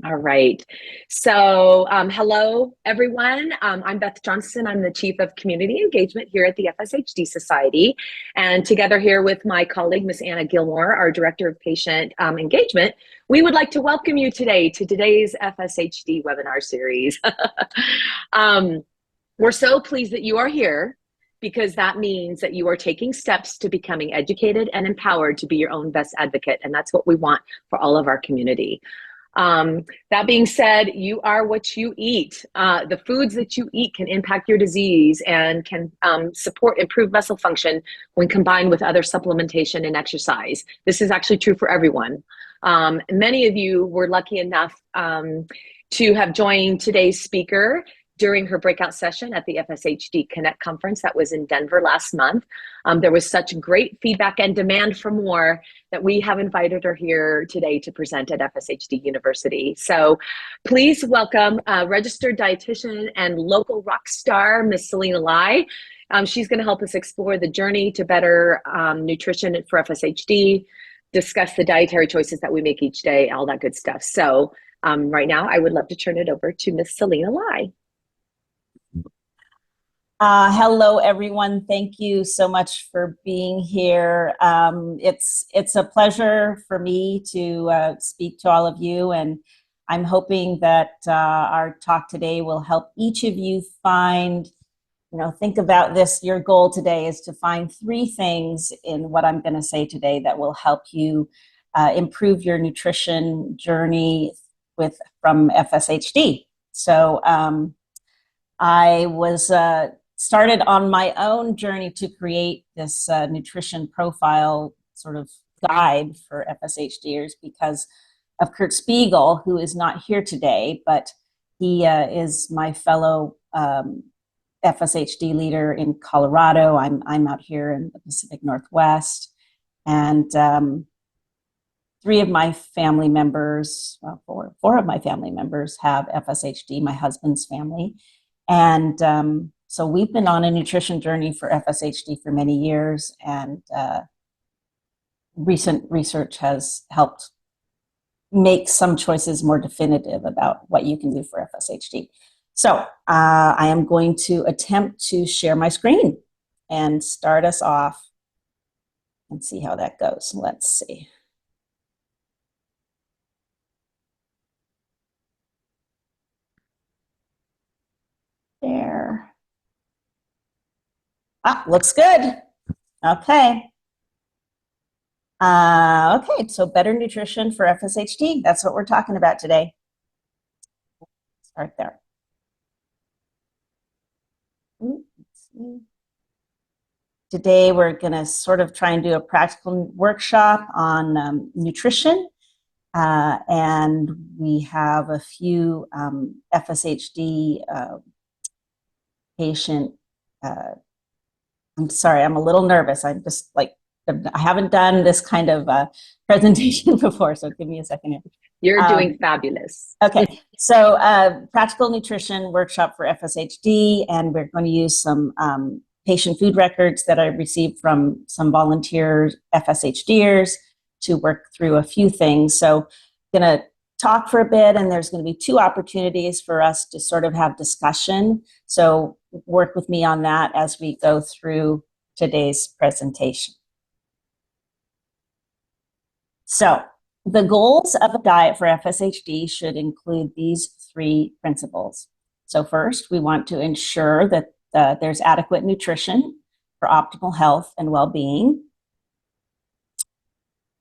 All right. So, hello, everyone. I'm Beth Johnson. I'm the Chief of Community Engagement here at the FSHD Society. And together here with my colleague, Miss Anna Gilmore, our Director of Patient Engagement, we would like to welcome you today to today's FSHD webinar series. We're so pleased that you are here because that means that you are taking steps to becoming educated and empowered to be your own best advocate. And that's what we want for all of our community. That being said, you are what you eat. The foods that you eat can impact your disease and can support improved muscle function when combined with other supplementation and exercise. This is actually true for everyone. Many of you were lucky enough to have joined today's speaker during her breakout session at the FSHD Connect conference that was in Denver last month. There was such great feedback and demand for more that we have invited her here today to present at FSHD University. So please welcome registered dietitian and local rock star, Miss Selina Lai. She's gonna help us explore the journey to better nutrition for FSHD, discuss the dietary choices that we make each day, all that good stuff. So right now, I would love to turn it over to Miss Selina Lai. Hello, everyone. Thank you so much for being here. It's a pleasure for me to speak to all of you, and I'm hoping that our talk today will help each of you find, think about this. Your goal today is to find 3 things in what I'm going to say today that will help you improve your nutrition journey from FSHD. So I was started on my own journey to create this nutrition profile sort of guide for FSHDers because of Kurt Spiegel, who is not here today, but he is my fellow FSHD leader in Colorado. I'm out here in the Pacific Northwest, and 3 of my family members, well, four of my family members have FSHD, my husband's family, and so we've been on a nutrition journey for FSHD for many years, and recent research has helped make some choices more definitive about what you can do for FSHD. So I am going to attempt to share my screen and start us off and see how that goes. Let's see. There. Looks good. Okay. Okay, so better nutrition for FSHD. That's what we're talking about today. Start there. Let's see. Today we're going to sort of try and do a practical workshop on nutrition. And we have a few FSHD patient I'm sorry, I'm a little nervous. I'm just like, I haven't done this kind of presentation before, so give me a second here. You're doing fabulous. Okay, so practical nutrition workshop for FSHD, and we're going to use some patient food records that I received from some volunteers, FSHDers, to work through a few things. So I'm going to talk for a bit, and there's going to be 2 opportunities for us to sort of have discussion. So work with me on that as we go through today's presentation. So the goals of a diet for FSHD should include these 3 principles. So first, we want to ensure that there's adequate nutrition for optimal health and well-being.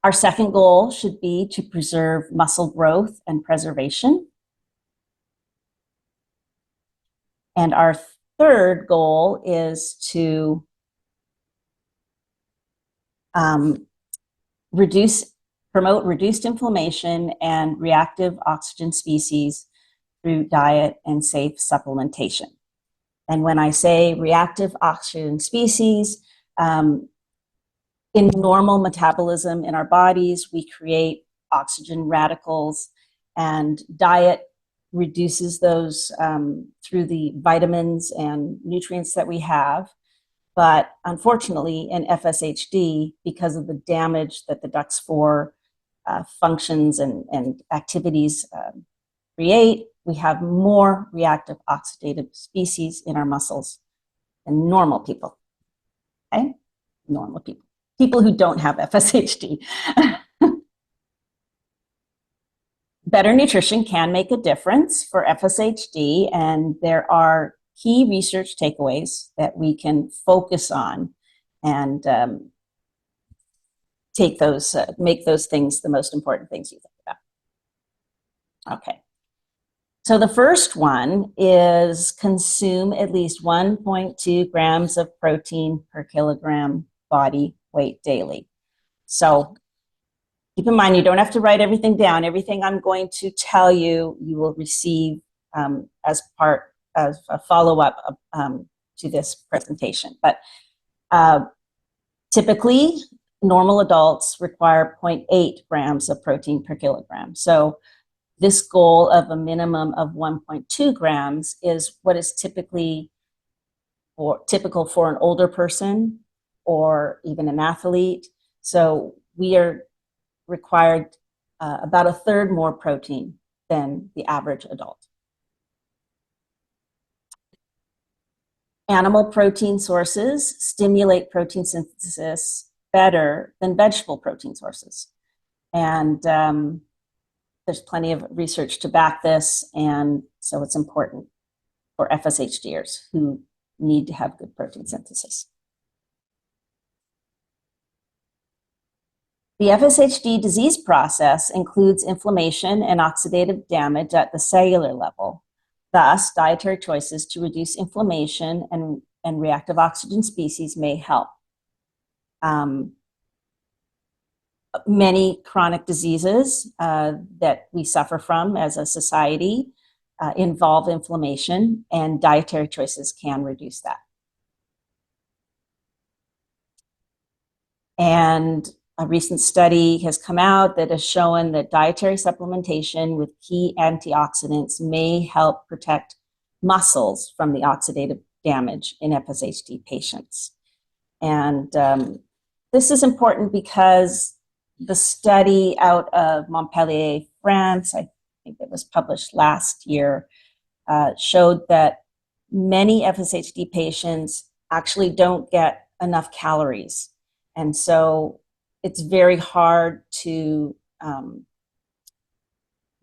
Our second goal should be to preserve muscle growth and preservation. And our third goal is to promote reduced inflammation and reactive oxygen species through diet and safe supplementation. And when I say reactive oxygen species, in normal metabolism in our bodies, we create oxygen radicals, and diet reduces those through the vitamins and nutrients that we have. But unfortunately, in FSHD, because of the damage that the DUX4 functions and activities create, we have more reactive oxidative species in our muscles than normal people. Okay? Normal people. People who don't have FSHD. Better nutrition can make a difference for FSHD, and there are key research takeaways that we can focus on and make those things the most important things you think about. Okay. So the first one is consume at least 1.2 grams of protein per kilogram body weight daily. So keep in mind, you don't have to write everything down. Everything I'm going to tell you, you will receive as part of a follow-up to this presentation. But typically, normal adults require 0.8 grams of protein per kilogram. So this goal of a minimum of 1.2 grams is what is typical for an older person or even an athlete. So we are required about a third more protein than the average adult. Animal protein sources stimulate protein synthesis better than vegetable protein sources. And there's plenty of research to back this, and so it's important for FSHDers who need to have good protein synthesis. The FSHD disease process includes inflammation and oxidative damage at the cellular level. Thus, dietary choices to reduce inflammation and reactive oxygen species may help. Many chronic diseases that we suffer from as a society involve inflammation, and dietary choices can reduce that. And a recent study has come out that has shown that dietary supplementation with key antioxidants may help protect muscles from the oxidative damage in FSHD patients. And this is important because the study out of Montpellier, France, I think it was published last year, showed that many FSHD patients actually don't get enough calories. And so it's very hard to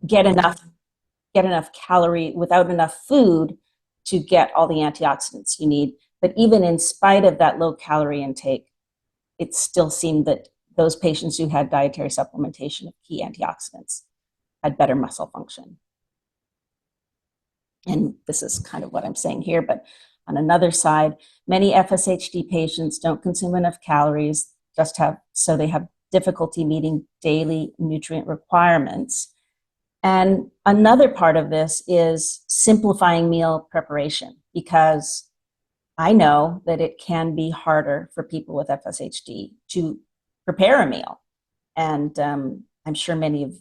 get enough calorie without enough food to get all the antioxidants you need. But even in spite of that low calorie intake, it still seemed that those patients who had dietary supplementation of key antioxidants had better muscle function. And this is kind of what I'm saying here, but on another side, many FSHD patients don't consume enough calories, so they have difficulty meeting daily nutrient requirements. And another part of this is simplifying meal preparation, because I know that it can be harder for people with FSHD to prepare a meal. And I'm sure many of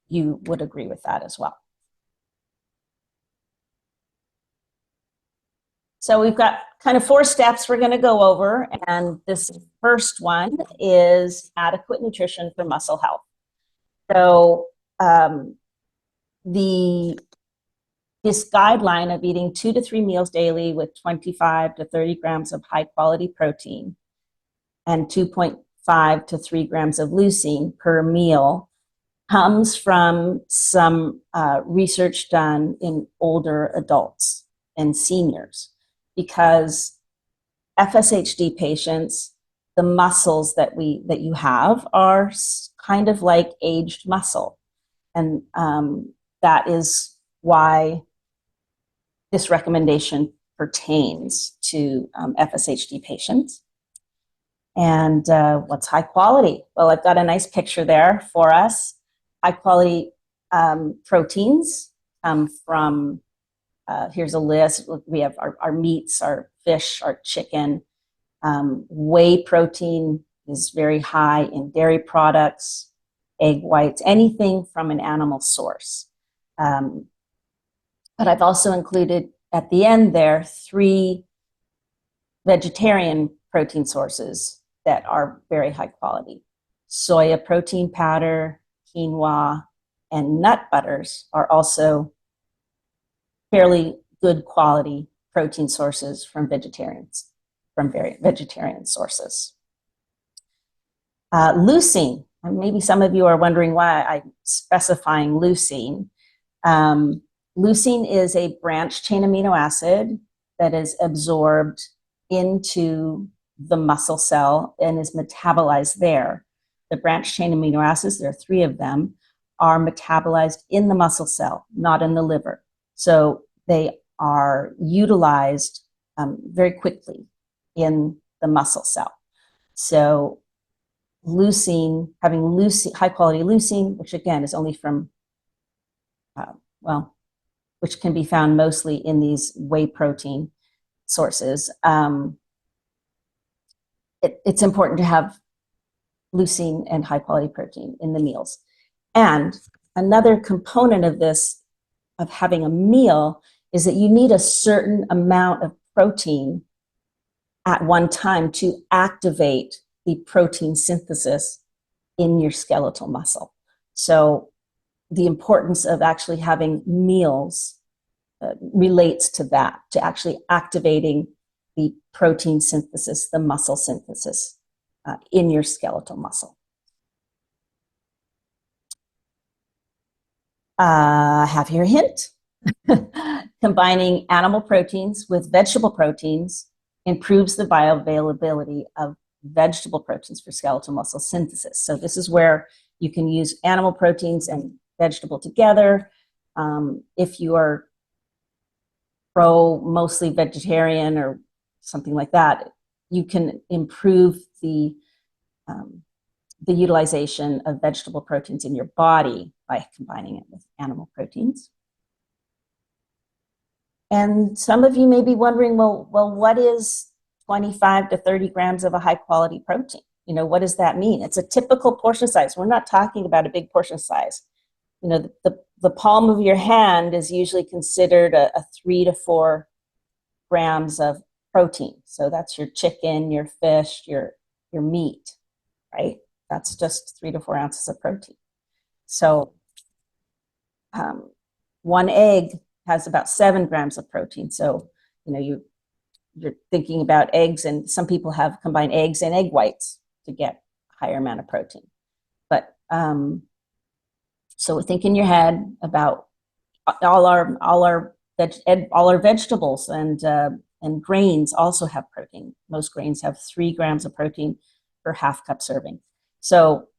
you would agree with that as well. So we've got kind of 4 steps we're going to go over, and this first one is adequate nutrition for muscle health. So this guideline of eating 2 to 3 meals daily with 25 to 30 grams of high quality protein and 2.5 to 3 grams of leucine per meal comes from some research done in older adults and seniors. Because FSHD patients, the muscles that you have are kind of like aged muscle. And that is why this recommendation pertains to FSHD patients. And what's high quality? Well, I've got a nice picture there for us. High quality proteins from here's a list. We have our meats, our fish, our chicken. Whey protein is very high in dairy products, egg whites, anything from an animal source. But I've also included at the end there 3 vegetarian protein sources that are very high quality. Soya protein powder, quinoa, and nut butters are also fairly good quality protein sources from vegetarians, from vegetarian sources. Leucine. Maybe some of you are wondering why I'm specifying leucine. Leucine is a branched chain amino acid that is absorbed into the muscle cell and is metabolized there. The branched chain amino acids, there are 3 of them, are metabolized in the muscle cell, not in the liver. So they are utilized very quickly in the muscle cell. So leucine, having leucine, high quality leucine, which again is only from, which can be found mostly in these whey protein sources. It's important to have leucine and high quality protein in the meals. And another component of this, of having a meal, is that you need a certain amount of protein at one time to activate the protein synthesis in your skeletal muscle. So the importance of actually having meals relates to that, to actually activating the protein synthesis, the muscle synthesis in your skeletal muscle. I have here a hint. Combining animal proteins with vegetable proteins improves the bioavailability of vegetable proteins for skeletal muscle synthesis. So this is where you can use animal proteins and vegetable together. If you are mostly vegetarian or something like that, you can improve the utilization of vegetable proteins in your body by combining it with animal proteins. And some of you may be wondering, well, what is 25 to 30 grams of a high quality protein? You know, what does that mean? It's a typical portion size. We're not talking about a big portion size. You know, the palm of your hand is usually considered a 3 to 4 grams of protein. So that's your chicken, your fish, your meat, right? That's just 3 to 4 ounces of protein. So 1 egg has about 7 grams of protein. So, you know, you're thinking about eggs, and some people have combined eggs and egg whites to get a higher amount of protein. But so think in your head about all our vegetables and grains also have protein. Most grains have 3 grams of protein per half cup serving. So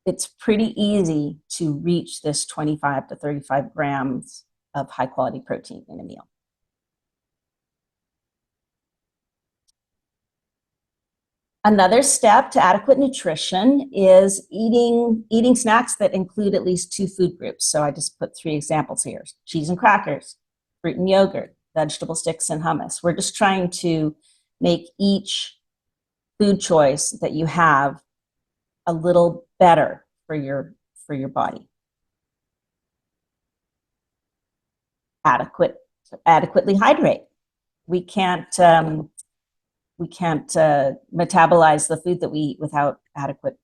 it's pretty easy to reach this 25 to 35 grams of high quality protein in a meal. Another step to adequate nutrition is eating snacks that include at least 2 food groups. So I just put 3 examples here: cheese and crackers, fruit and yogurt, vegetable sticks, and hummus. We're just trying to make each food choice that you have a little better for your body. Adequately hydrate. We can't metabolize the food that we eat without adequate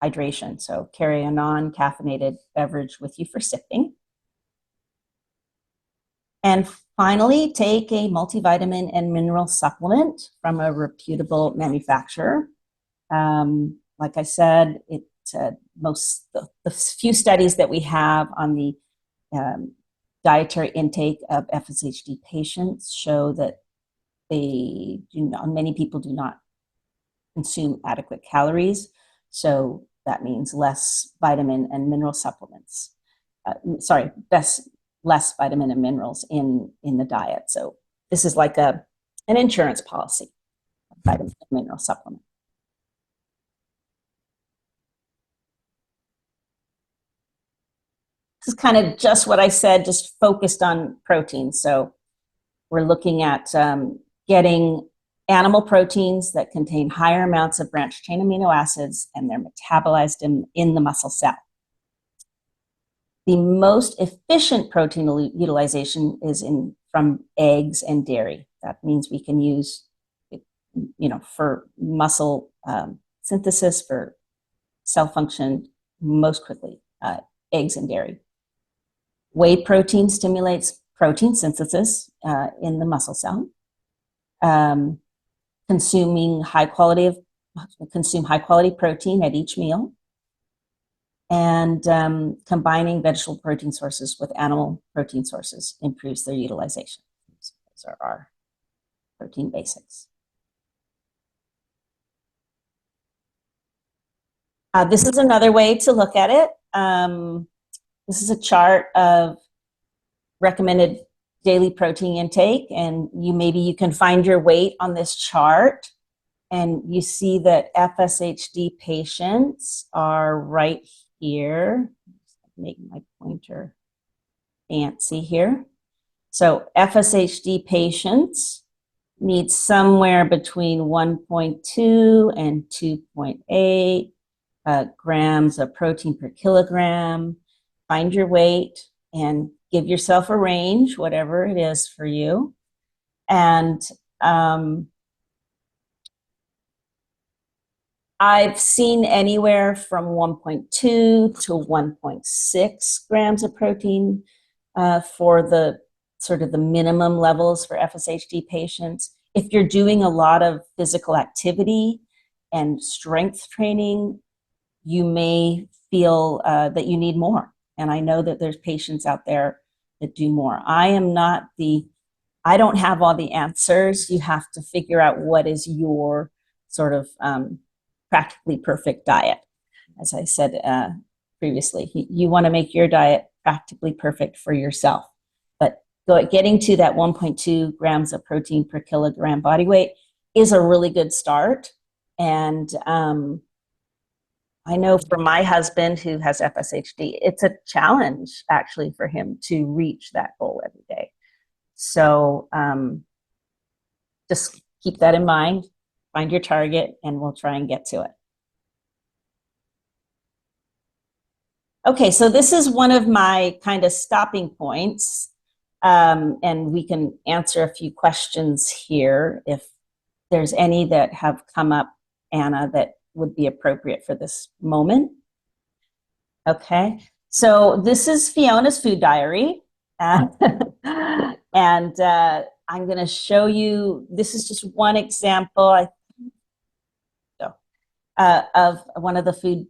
hydration. So carry a non-caffeinated beverage with you for sipping. And finally, take a multivitamin and mineral supplement from a reputable manufacturer. Like I said, the few studies that we have on the dietary intake of FSHD patients show that many people do not consume adequate calories. So that means less vitamin and mineral supplements. Less vitamin and minerals in the diet. So this is like an insurance policy, vitamin and mineral supplement. This is kind of just what I said, just focused on protein. So we're looking at getting animal proteins that contain higher amounts of branched chain amino acids, and they're metabolized in the muscle cell. The most efficient protein utilization is from eggs and dairy. That means we can use, for muscle synthesis, for cell function, most quickly, eggs and dairy. Whey protein stimulates protein synthesis in the muscle cell, consume high quality protein at each meal, and combining vegetable protein sources with animal protein sources improves their utilization. So those are our protein basics. This is another way to look at it. This is a chart of recommended daily protein intake, and maybe you can find your weight on this chart, and you see that FSHD patients are right here. Make my pointer fancy here. So FSHD patients need somewhere between 1.2 and 2.8 grams of protein per kilogram. Find your weight and give yourself a range, whatever it is for you. And I've seen anywhere from 1.2 to 1.6 grams of protein for the sort of the minimum levels for FSHD patients. If you're doing a lot of physical activity and strength training, you may feel that you need more. And I know that there's patients out there that do more. I don't have all the answers. You have to figure out what is your sort of practically perfect diet. As I said previously, you want to make your diet practically perfect for yourself. But getting to that 1.2 grams of protein per kilogram body weight is a really good start. And I know for my husband who has FSHD, it's a challenge actually for him to reach that goal every day. So just keep that in mind, find your target, and we'll try and get to it. Okay, so this is one of my kind of stopping points, and we can answer a few questions here if there's any that have come up, Anna, that would be appropriate for this moment. Okay, so this is Fiona's food diary. And I'm going to show you, this is just one example of one of the food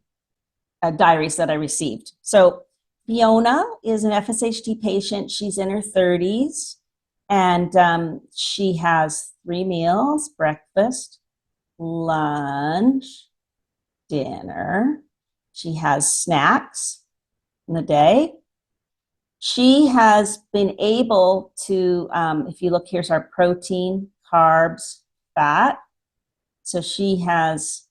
diaries that I received. So Fiona is an FSHD patient. She's in her 30s, and she has 3 meals: breakfast, lunch, dinner. She has snacks in the day. She has been able to, if you look, here's our protein, carbs, fat. So she has,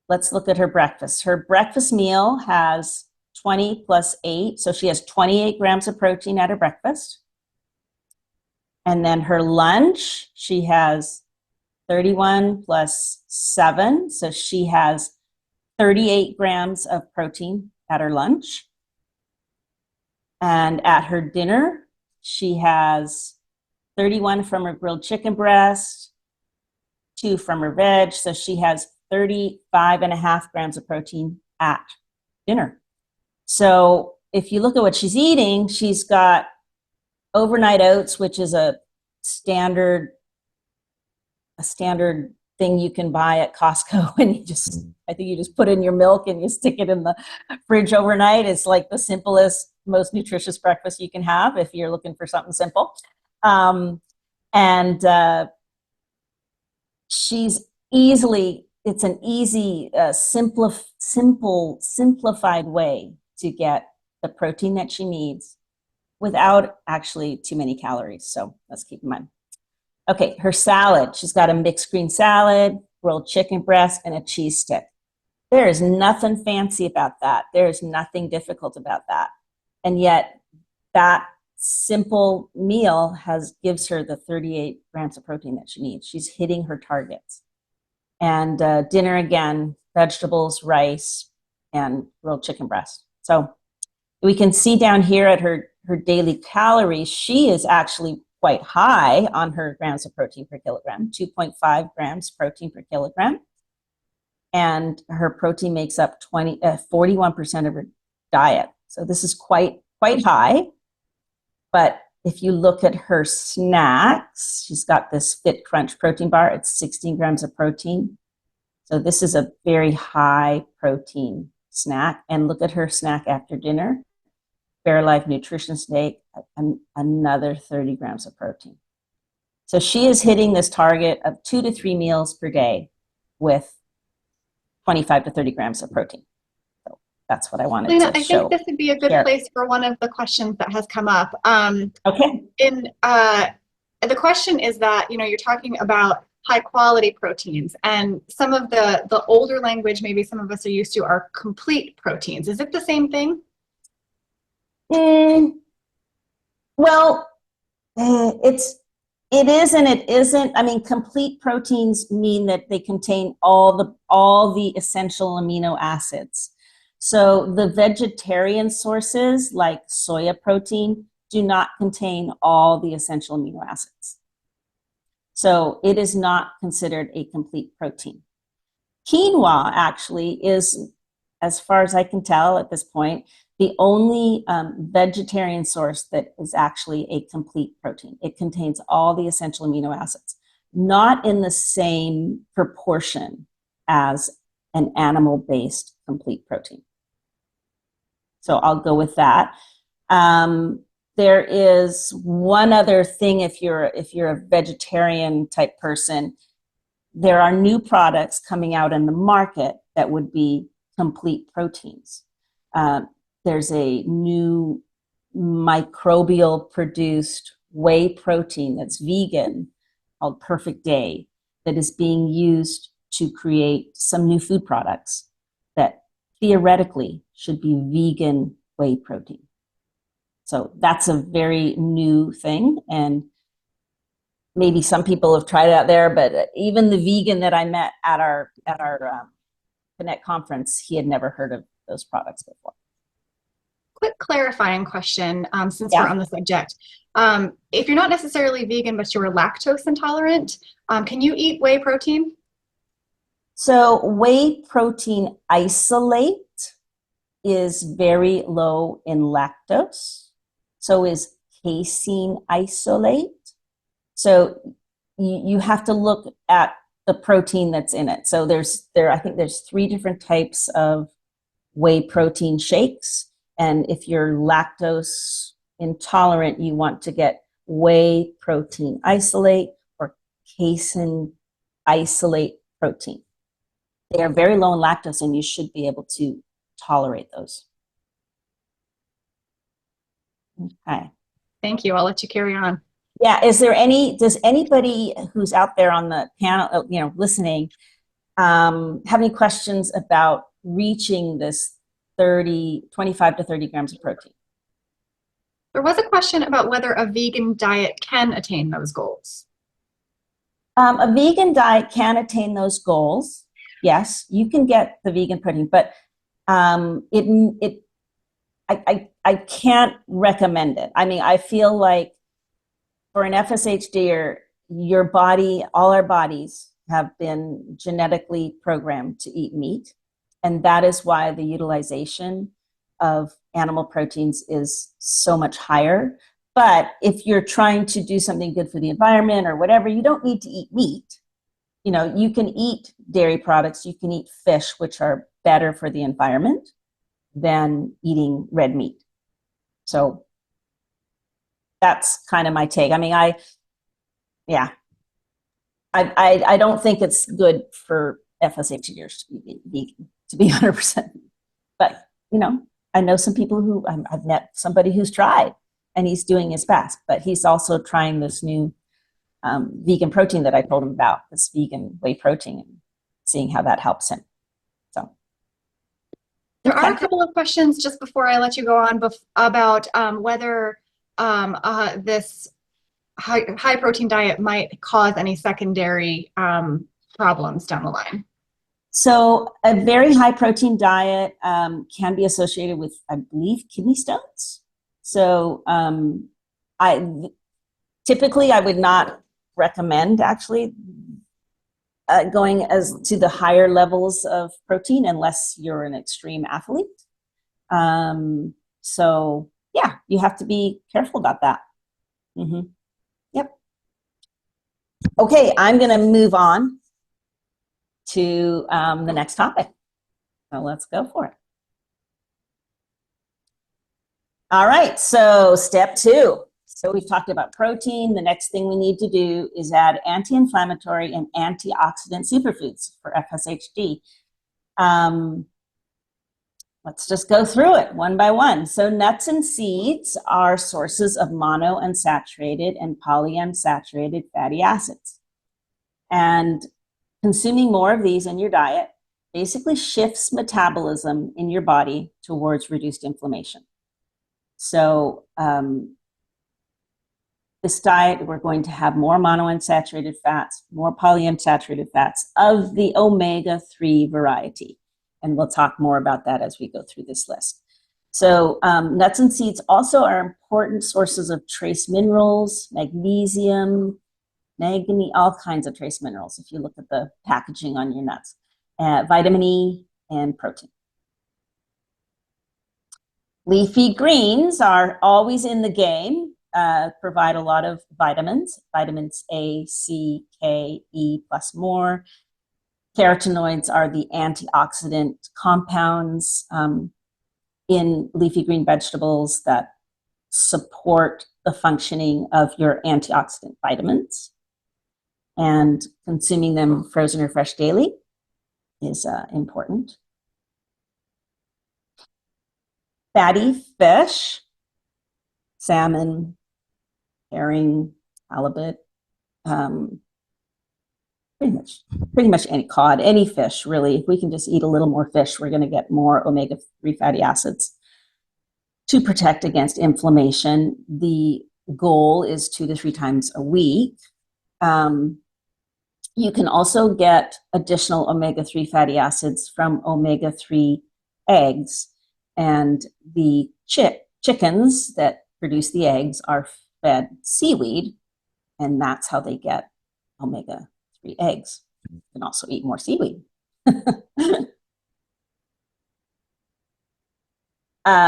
let's look at her breakfast. Her breakfast meal has 20 plus 8. So she has 28 grams of protein at her breakfast. And then her lunch, she has 31 plus 7. So she has 38 grams of protein at her lunch. And at her dinner, she has 31 from her grilled chicken breast, 2 from her veg. So she has 35.5 grams of protein at dinner. So if you look at what she's eating, she's got overnight oats, which is a standard thing you can buy at Costco, and I think you just put in your milk and you stick it in the fridge overnight. It's like the simplest, most nutritious breakfast you can have if you're looking for something simple. She's it's an easy, simplified way to get the protein that she needs without actually too many calories. So let's keep in mind. Okay, her salad. She's got a mixed green salad, grilled chicken breast, and a cheese stick. There is nothing fancy about that. There is nothing difficult about that. And yet that simple meal gives her the 38 grams of protein that she needs. She's hitting her targets. And dinner, again, vegetables, rice, and grilled chicken breast. So we can see down here at her daily calories, she is actually quite high on her grams of protein per kilogram, 2.5 grams protein per kilogram. And her protein makes up 41% of her diet. So this is quite high, but If you look at her snacks, she's got this Fit Crunch protein bar. It's 16 grams of protein. So this is a very high protein snack. And look at her snack after dinner. Fairlife Nutrition Steak, another 30 grams of protein. So she is hitting this target of 2 to 3 meals per day with 25 to 30 grams of protein. So that's what I wanted Selina, to I show. think this would be a good place for one of the questions that has come up. Okay. The question is that, you're talking about high quality proteins, and some of the older language, maybe some of us are used to, are complete proteins. Is it the same thing? Well, it is and it isn't. I mean, complete proteins mean that they contain all the essential amino acids. So the vegetarian sources like soya protein do not contain all the essential amino acids. So it is not considered a complete protein. Quinoa actually is, as far as I can tell at this point, the only vegetarian source that is actually a complete protein. It contains all the essential amino acids, not in the same proportion as an animal-based complete protein. So I'll go with that. There is one other thing if you're a vegetarian type person. There are new products coming out in the market that would be complete proteins. There's a new microbial produced whey protein that's vegan called Perfect Day that is being used to create some new food products that theoretically should be vegan whey protein. So that's a very new thing, and maybe some people have tried it out there, but even the vegan that I met at our Connect conference, he had never heard of those products before. Quick clarifying question, since we're on the subject. If you're not necessarily vegan, but you're lactose intolerant, can you eat whey protein? So whey protein isolate is very low in lactose. So is casein isolate. So you have to look at the protein that's in it. So I think there's 3 different types of whey protein shakes. And if you're lactose intolerant, you want to get whey protein isolate or casein isolate protein. They are very low in lactose, and you should be able to tolerate those. Okay. Thank you. I'll let you carry on. Yeah. Does anybody who's out there on the panel, listening, have any questions about reaching this 25 to 30 grams of protein? There was a question about whether a vegan diet can attain those goals. A vegan diet can attain those goals. Yes, you can get the vegan protein, but I can't recommend it. I mean, I feel like for an FSHD, your body, all our bodies have been genetically programmed to eat meat. And that is why the utilization of animal proteins is so much higher. But if you're trying to do something good for the environment or whatever, you don't need to eat meat. You can eat dairy products, you can eat fish, which are better for the environment than eating red meat. So that's kind of my take. I mean, I don't think it's good for FSHDers to be vegan, to be 100%. But, I know some people who, I've met somebody who's tried, and he's doing his best, but he's also trying this new vegan protein that I told him about, this vegan whey protein, and seeing how that helps him. So there are a couple of questions just before I let you go on about whether this high protein diet might cause any secondary problems down the line. So a very high protein diet can be associated with, I believe, kidney stones. So typically I would not recommend actually going as to the higher levels of protein unless you're an extreme athlete. So yeah, you have to be careful about that. Mm-hmm. Yep. Okay, I'm going to move on to the next topic. So let's go for it. All right, so step 2. So we've talked about protein. The next thing we need to do is add anti-inflammatory and antioxidant superfoods for FSHD. Let's just go through it one by one. So nuts and seeds are sources of monounsaturated and polyunsaturated fatty acids. And consuming more of these in your diet basically shifts metabolism in your body towards reduced inflammation. So this diet, we're going to have more monounsaturated fats, more polyunsaturated fats of the omega-3 variety. And we'll talk more about that as we go through this list. So nuts and seeds also are important sources of trace minerals, magnesium, manganese, all kinds of trace minerals if you look at the packaging on your nuts, vitamin E, and protein. Leafy greens are always in the game, provide a lot of vitamins A, C, K, E, plus more. Carotenoids are the antioxidant compounds in leafy green vegetables that support the functioning of your antioxidant vitamins. And consuming them frozen or fresh daily is important. Fatty fish, salmon, herring, halibut, pretty much any cod, any fish, really. If we can just eat a little more fish, we're going to get more omega-3 fatty acids to protect against inflammation. The goal is 2 to 3 times a week. You can also get additional omega-3 fatty acids from omega-3 eggs, and the chickens that produce the eggs are fed seaweed, and that's how they get omega-3 eggs. You can also eat more seaweed.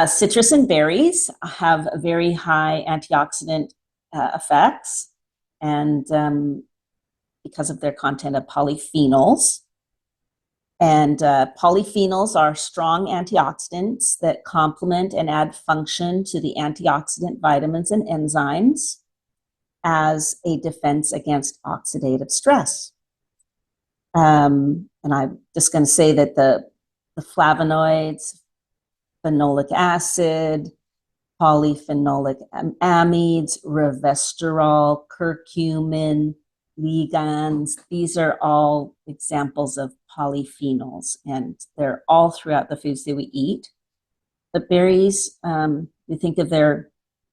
Citrus and berries have very high antioxidant effects, and because of their content of polyphenols. And polyphenols are strong antioxidants that complement and add function to the antioxidant vitamins and enzymes as a defense against oxidative stress. And I'm just going to say that the flavonoids, phenolic acid, polyphenolic amides, resveratrol, curcumin, ligands, these are all examples of polyphenols, and they're all throughout the foods that we eat. The berries, you think of their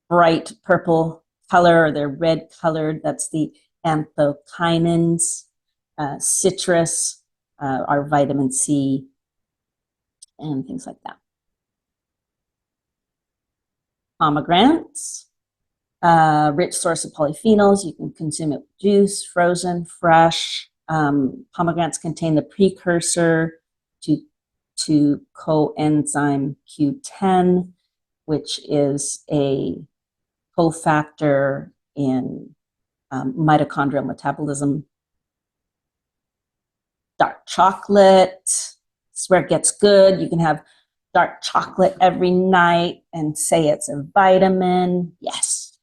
bright purple color or they're red colored, that's the anthocyanins. Citrus are vitamin C and things like that. Pomegranates, rich source of polyphenols. You can consume it juice, frozen, fresh. Pomegranates contain the precursor to coenzyme Q10, which is a cofactor in mitochondrial metabolism. Dark chocolate, it's where it gets good. You can have dark chocolate every night and say it's a vitamin. Yes.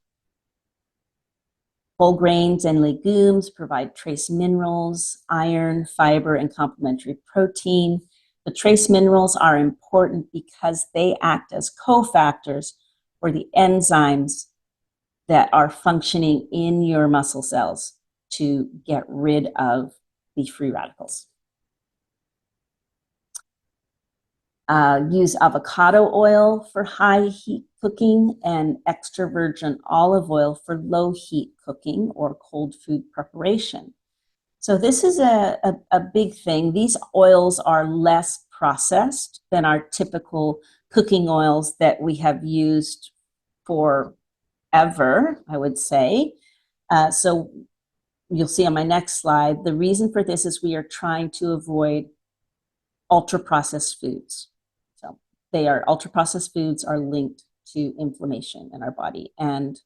Whole grains and legumes provide trace minerals, iron, fiber, and complementary protein. The trace minerals are important because they act as cofactors for the enzymes that are functioning in your muscle cells to get rid of the free radicals. Use avocado oil for high heat cooking and extra virgin olive oil for low heat cooking or cold food preparation. So this is a big thing. These oils are less processed than our typical cooking oils that we have used forever, I would say. So you'll see on my next slide, the reason for this is we are trying to avoid ultra-processed foods. So ultra-processed foods are linked to inflammation in our body. And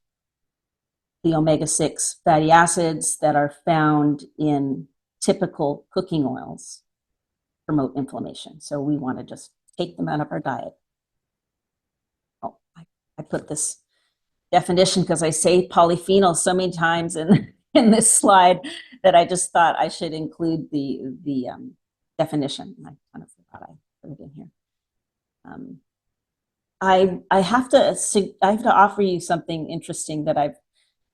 the omega-6 fatty acids that are found in typical cooking oils promote inflammation. So we want to just take them out of our diet. Oh, I put this definition because I say polyphenol so many times in this slide that I just thought I should include the definition. I kind of forgot I put it in here. I have to offer you something interesting that I've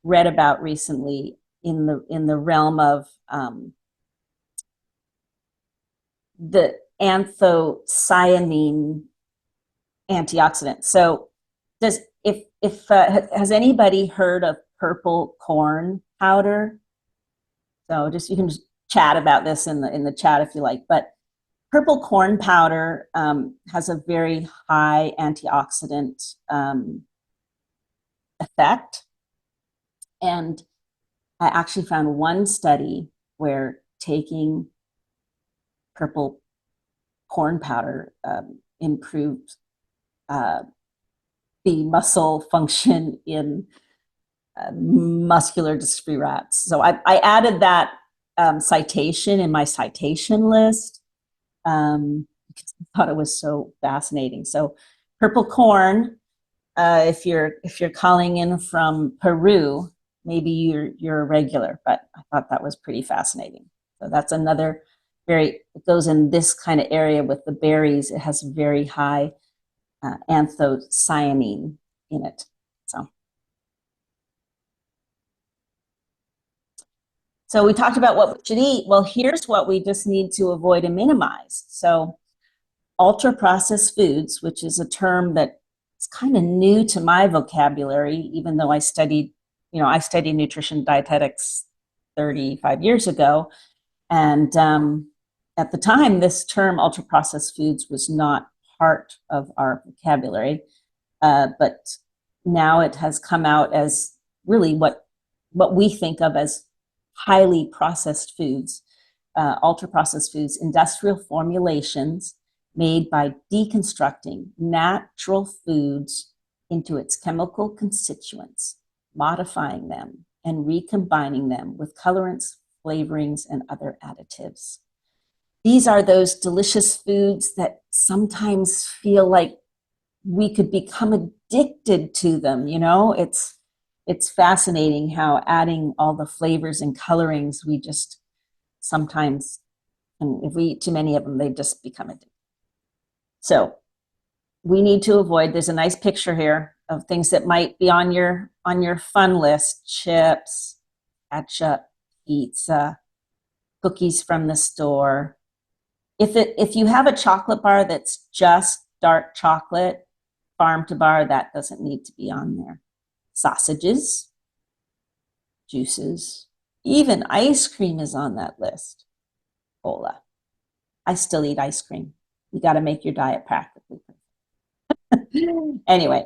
read about recently in the realm of the anthocyanin antioxidant. So has anybody heard of purple corn powder? So you can just chat about this in the chat if you like. But purple corn powder has a very high antioxidant effect. And I actually found one study where taking purple corn powder improved the muscle function in muscular dystrophy rats. So I added that citation in my citation list because I thought it was so fascinating. So purple corn, if you're calling in from Peru, maybe you're a regular, but I thought that was pretty fascinating. So that's another it goes in this kind of area with the berries. It has very high anthocyanin in it. So we talked about what we should eat. Well, here's what we just need to avoid and minimize. So ultra processed foods, which is a term that is kind of new to my vocabulary, even though I studied nutrition dietetics 35 years ago. And at the time, this term ultra processed foods was not part of our vocabulary, but now it has come out as really what we think of as highly processed foods, ultra processed foods, industrial formulations made by deconstructing natural foods into its chemical constituents, modifying them and recombining them with colorants, flavorings, and other additives. These are those delicious foods that sometimes feel like we could become addicted to them. It's fascinating how adding all the flavors and colorings, we just sometimes, and if we eat too many of them, they just become addicted. So we need to avoid, there's a nice picture here of things that might be on your fun list: chips, ketchup, pizza, cookies from the store. If you have a chocolate bar that's just dark chocolate, farm to bar, that doesn't need to be on there. Sausages, juices, even ice cream is on that list. Cola. I still eat ice cream. You got to make your diet practically perfect. Anyway,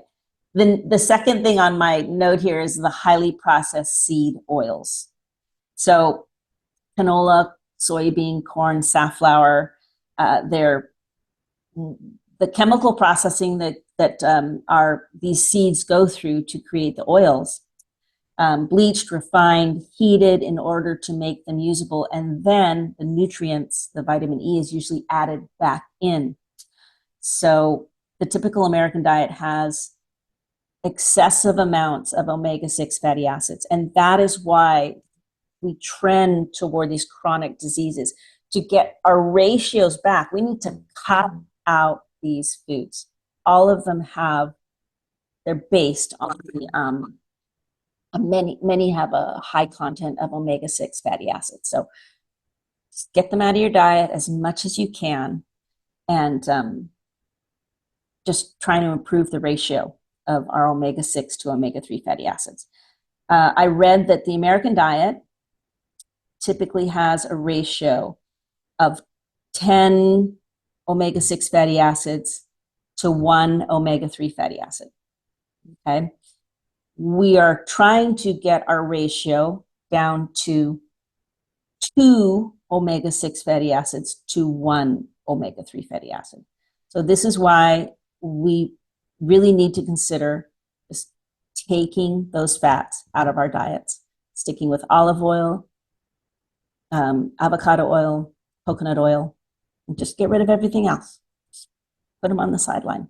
the second thing on my note here is the highly processed seed oils. So canola, soybean, corn, safflower, they're the chemical processing that these seeds go through to create the oils, bleached, refined, heated in order to make them usable, and then the nutrients, the vitamin E, is usually added back in. So the typical American diet has excessive amounts of omega-6 fatty acids, and that is why we trend toward these chronic diseases. To get our ratios back, we need to cut out these foods. All of them they're based on many have a high content of omega-6 fatty acids. So just get them out of your diet as much as you can, and just trying to improve the ratio of our omega-6 to omega-3 fatty acids. I read that the American diet typically has a ratio of 10 omega-6 fatty acids to 1 omega-3 fatty acid. Okay. We are trying to get our ratio down to 2 omega-6 fatty acids to 1 omega-3 fatty acid. So this is why we really need to consider just taking those fats out of our diets, sticking with olive oil, avocado oil, coconut oil, and just get rid of everything else. Just put them on the sideline.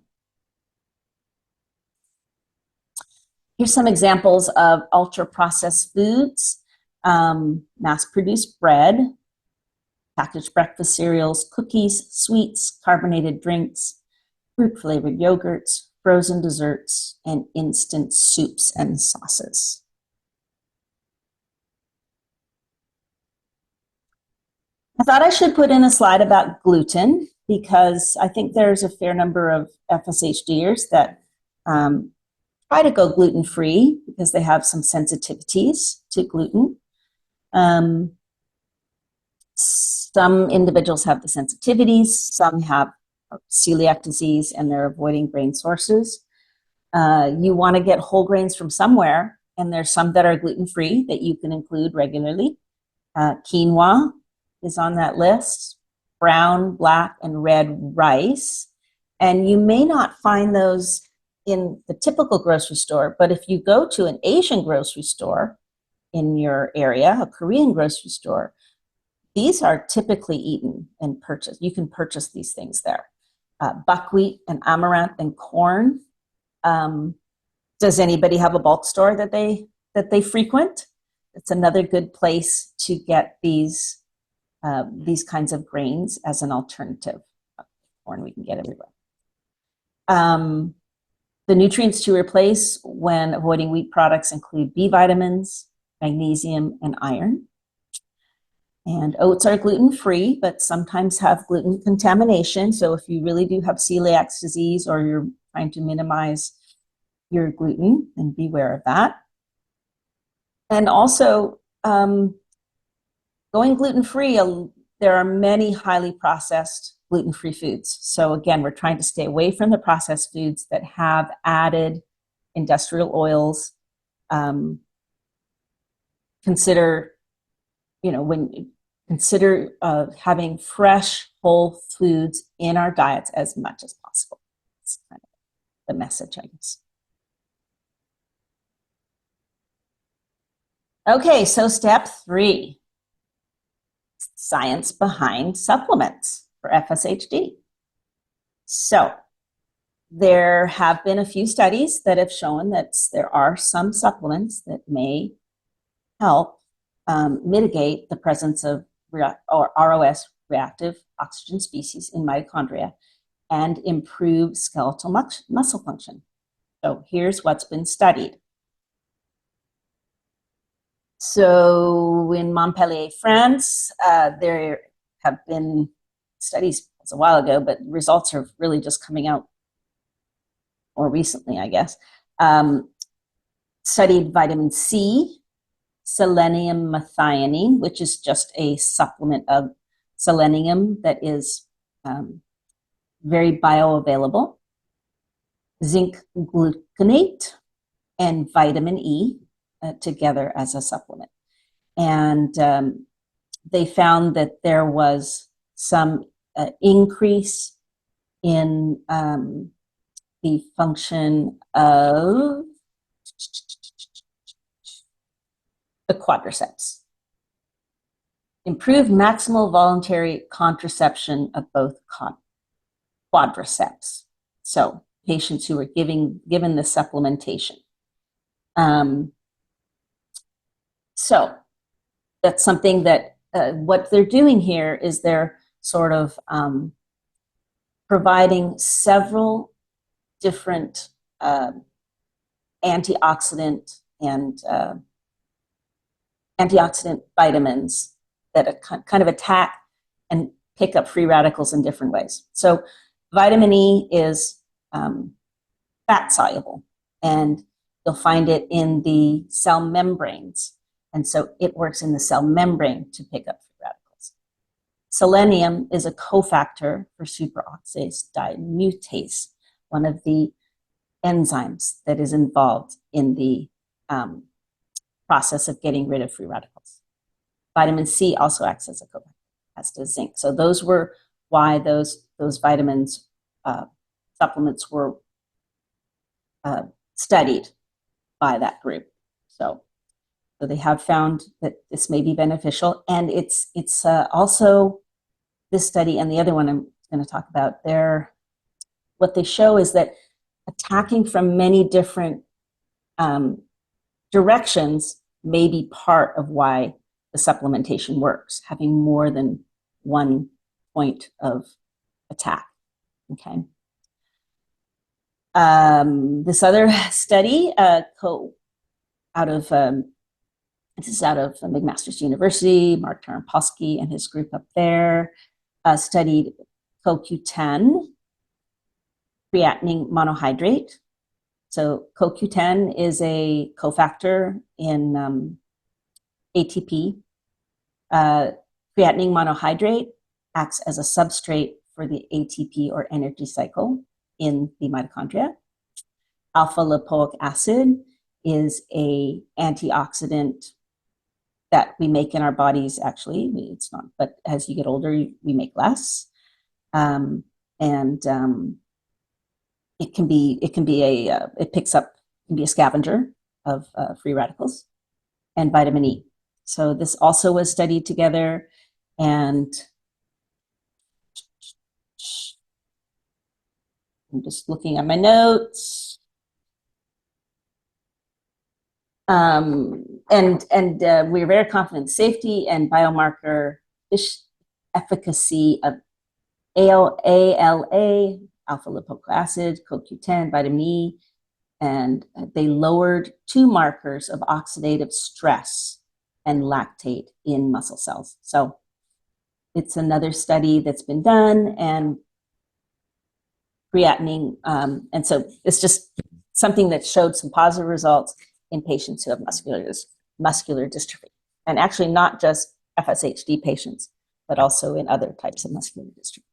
Here's some examples of ultra-processed foods: mass-produced bread, packaged breakfast cereals, cookies, sweets, carbonated drinks, fruit-flavored yogurts, frozen desserts, and instant soups and sauces. I thought I should put in a slide about gluten because I think there's a fair number of FSHDers that try to go gluten-free because they have some sensitivities to gluten. Some individuals have the sensitivities, some have celiac disease and they're avoiding grain sources. You want to get whole grains from somewhere, and there's some that are gluten-free that you can include regularly. Quinoa is on that list, brown, black, and red rice. And you may not find those in the typical grocery store, but if you go to an Asian grocery store in your area, a Korean grocery store, these are typically eaten and purchased. You can purchase these things there. Buckwheat and amaranth and corn. Does anybody have a bulk store that they frequent? It's another good place to get these kinds of grains as an alternative. Corn we can get everywhere. The nutrients to replace when avoiding wheat products include B vitamins, magnesium, and iron. And oats are gluten-free, but sometimes have gluten contamination. So if you really do have celiac disease or you're trying to minimize your gluten, then beware of that. And also, going gluten-free, there are many highly processed gluten-free foods. So again, we're trying to stay away from the processed foods that have added industrial oils. Consider having fresh whole foods in our diets as much as possible. That's kind of the message, I guess. Okay, so step 3, science behind supplements for FSHD. So there have been a few studies that have shown that there are some supplements that may help mitigate the presence of ROS, reactive oxygen species, in mitochondria and improve skeletal muscle function. So here's what's been studied. So in Montpellier, France, there have been studies a while ago, but results are really just coming out more recently, I guess. Studied vitamin C, selenium methionine, which is just a supplement of selenium that is very bioavailable, zinc gluconate, and vitamin E together as a supplement. And they found that there was some increase in the function of the quadriceps. Improved maximal voluntary contraception of both quadriceps. So patients who were given the supplementation. So that's something that what they're doing here is they're sort of providing several different antioxidant vitamins that kind of attack and pick up free radicals in different ways. So vitamin E is fat soluble, and you'll find it in the cell membranes. And so it works in the cell membrane to pick up free radicals. Selenium is a cofactor for superoxidase dismutase, one of the enzymes that is involved in the process of getting rid of free radicals. Vitamin C also acts as a cofactor, as does zinc. So those were why those vitamins supplements were studied by that group. So they have found that this may be beneficial, and it's also this study and the other one I'm going to talk about. What they show is that attacking from many different directions may be part of why the supplementation works, having more than one point of attack. Okay. This other study, this is out of McMaster's University, Mark Tarampolsky and his group up there, studied CoQ10, creatinine monohydrate. So CoQ10 is a cofactor in ATP. Creatinine monohydrate acts as a substrate for the ATP or energy cycle in the mitochondria. Alpha lipoic acid is a antioxidant that we make in our bodies. Actually, it's not, but as you get older, we make less. It can be a scavenger of free radicals, and vitamin E. So this also was studied together, and I'm just looking at my notes. We're very confident in safety and biomarker efficacy of ALA, alpha lipoic acid, CoQ10, vitamin E, and they lowered 2 markers of oxidative stress and lactate in muscle cells. So it's another study that's been done, and creatinine, and so it's just something that showed some positive results in patients who have muscular dystrophy, and actually not just FSHD patients, but also in other types of muscular dystrophy.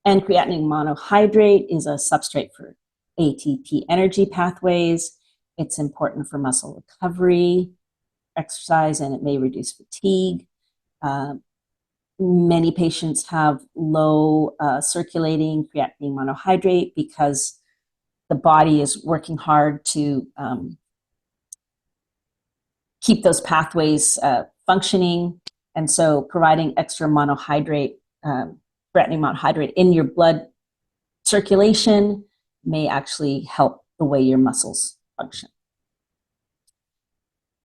And creatinine monohydrate is a substrate for ATP energy pathways. It's important for muscle recovery, exercise, and it may reduce fatigue. Many patients have low circulating creatinine monohydrate because the body is working hard to keep those pathways functioning. And so providing extra monohydrate, creatinine monohydrate in your blood circulation may actually help the way your muscles function.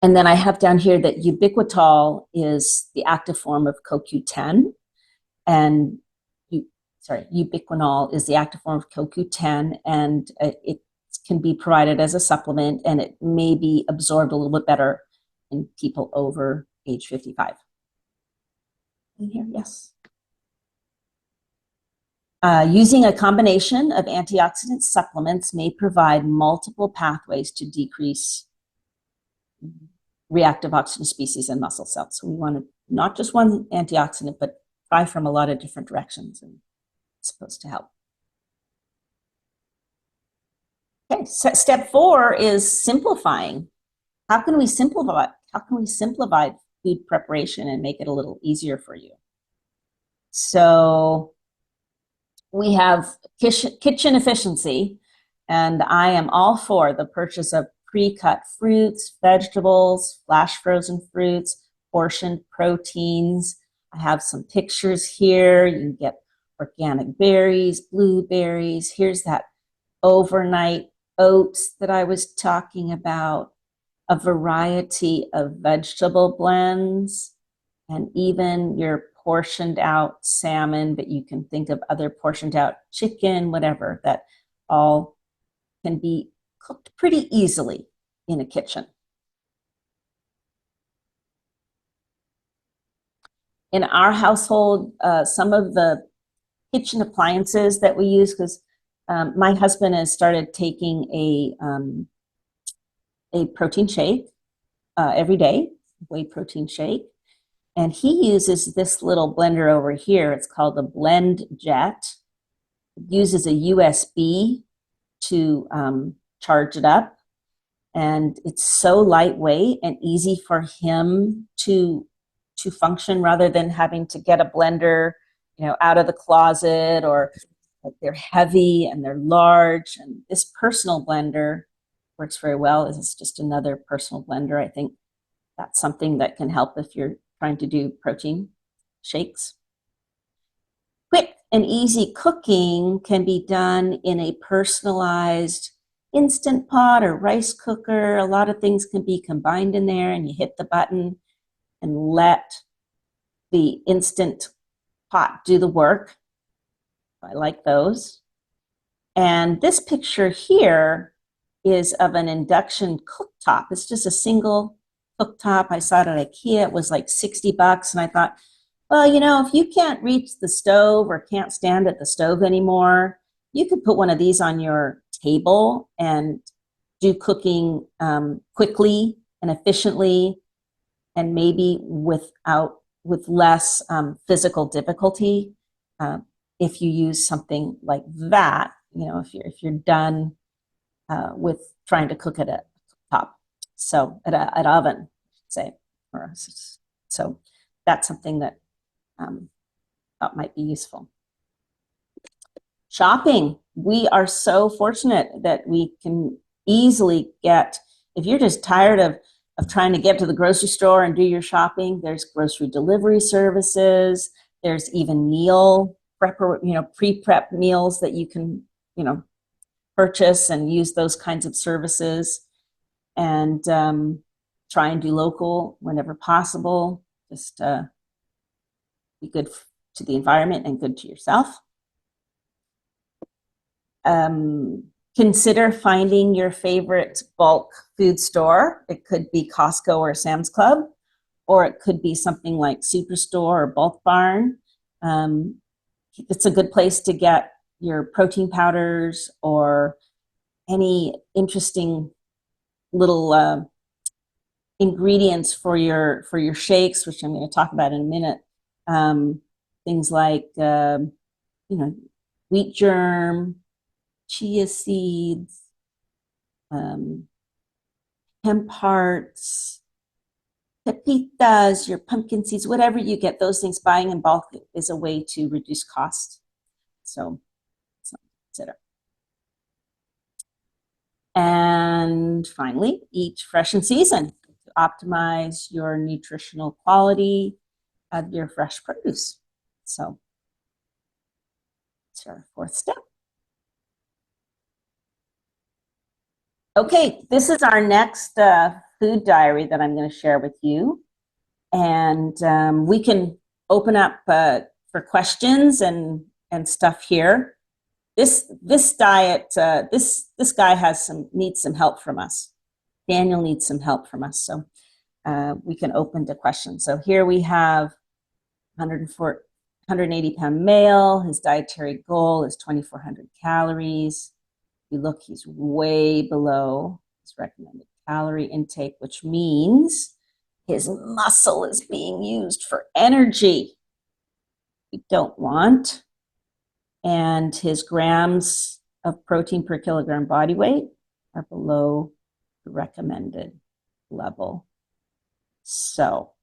And then I have down here that ubiquitol is the active form of CoQ10, and ubiquinol is the active form of CoQ10, and it can be provided as a supplement, and it may be absorbed a little bit better in people over age 55. In here, yes. Using a combination of antioxidant supplements may provide multiple pathways to decrease reactive oxygen species in muscle cells. So we want not just one antioxidant, but try from a lot of different directions, and it's supposed to help. Okay, so step 4 is simplifying. How can we simplify food preparation and make it a little easier for you? So we have kitchen efficiency, and I am all for the purchase of pre-cut fruits, vegetables, flash frozen fruits, portioned proteins. I have some pictures here. You can get organic berries, blueberries. Here's that overnight oats that I was talking about, a variety of vegetable blends, and even your portioned out salmon, but you can think of other portioned out chicken, whatever, that all can be cooked pretty easily in a kitchen. In our household, some of the kitchen appliances that we use, because my husband has started taking a protein shake every day, whey protein shake, and he uses this little blender over here. It's called the Blend Jet. It uses a USB to charge it up, and it's so lightweight and easy for him to function, rather than having to get a blender, out of the closet, or they're heavy and they're large. And this personal blender works very well. It's just another personal blender. I think that's something that can help if you're trying to do protein shakes. Quick and easy cooking can be done in a personalized Instant Pot or rice cooker. A lot of things can be combined in there, and you hit the button and let the Instant Pot do the work. I like those. And this picture here is of an induction cooktop. It's just a single cooktop. I saw it at IKEA. It was like 60 bucks. And I thought, well, you know, if you can't reach the stove or can't stand at the stove anymore, you could put one of these on your table and do cooking quickly and efficiently, and maybe with less physical difficulty. If you use something like that, you know, if you're done with trying to cook at a top, so at an oven, I should say, so that's something that thought might be useful. Shopping. We are so fortunate that we can easily get, if you're just tired of trying to get to the grocery store and do your shopping, there's grocery delivery services. There's even meal prep, pre-prep meals that you can, purchase and use those kinds of services, and try and do local whenever possible. Just be good to the environment and good to yourself. Consider finding your favorite bulk food store. It could be Costco or Sam's Club, or it could be something like Superstore or Bulk Barn. It's a good place to get your protein powders or any interesting little ingredients for your shakes, which I'm going to talk about in a minute. Things like wheat germ, chia seeds, hemp hearts, pepitas, your pumpkin seeds, whatever you get, those things, buying in bulk is a way to reduce cost. So consider. And finally, eat fresh in season to optimize your nutritional quality of your fresh produce. So that's our fourth step. Okay, this is our next food diary that I'm going to share with you. And we can open up for questions and stuff here. This diet, this guy needs some help from us. Daniel needs some help from us, so we can open to questions. So here we have 180-pound male. His dietary goal is 2,400 calories. You look, he's way below his recommended calorie intake, which means his muscle is being used for energy we don't want. And his grams of protein per kilogram body weight are below the recommended level. So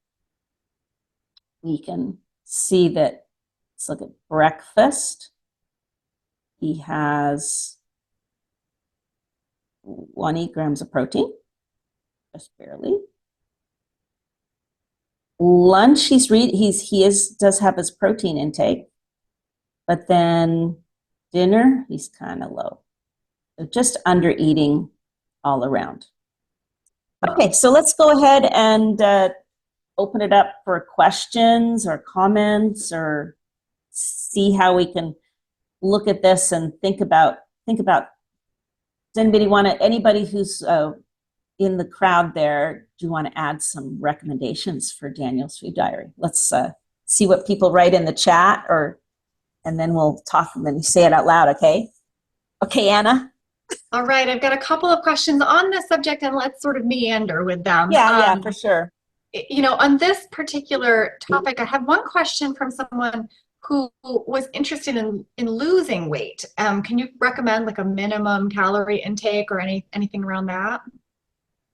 we can see that, let's look at breakfast. He has 20 grams of protein, just barely. Lunch, he does have his protein intake, but then dinner, he's kind of low. So just under eating all around. Okay, so let's go ahead and open it up for questions or comments, or see how we can look at this and think about. Does anybody who's in the crowd there, do you want to add some recommendations for Daniel's food diary? Let's see what people write in the chat, and then we'll talk, and then you say it out loud, okay? Okay, Anna? All right, I've got a couple of questions on this subject, and let's sort of meander with them. Yeah, for sure. On this particular topic, I have one question from someone who was interested in losing weight. Can you recommend like a minimum calorie intake or anything around that?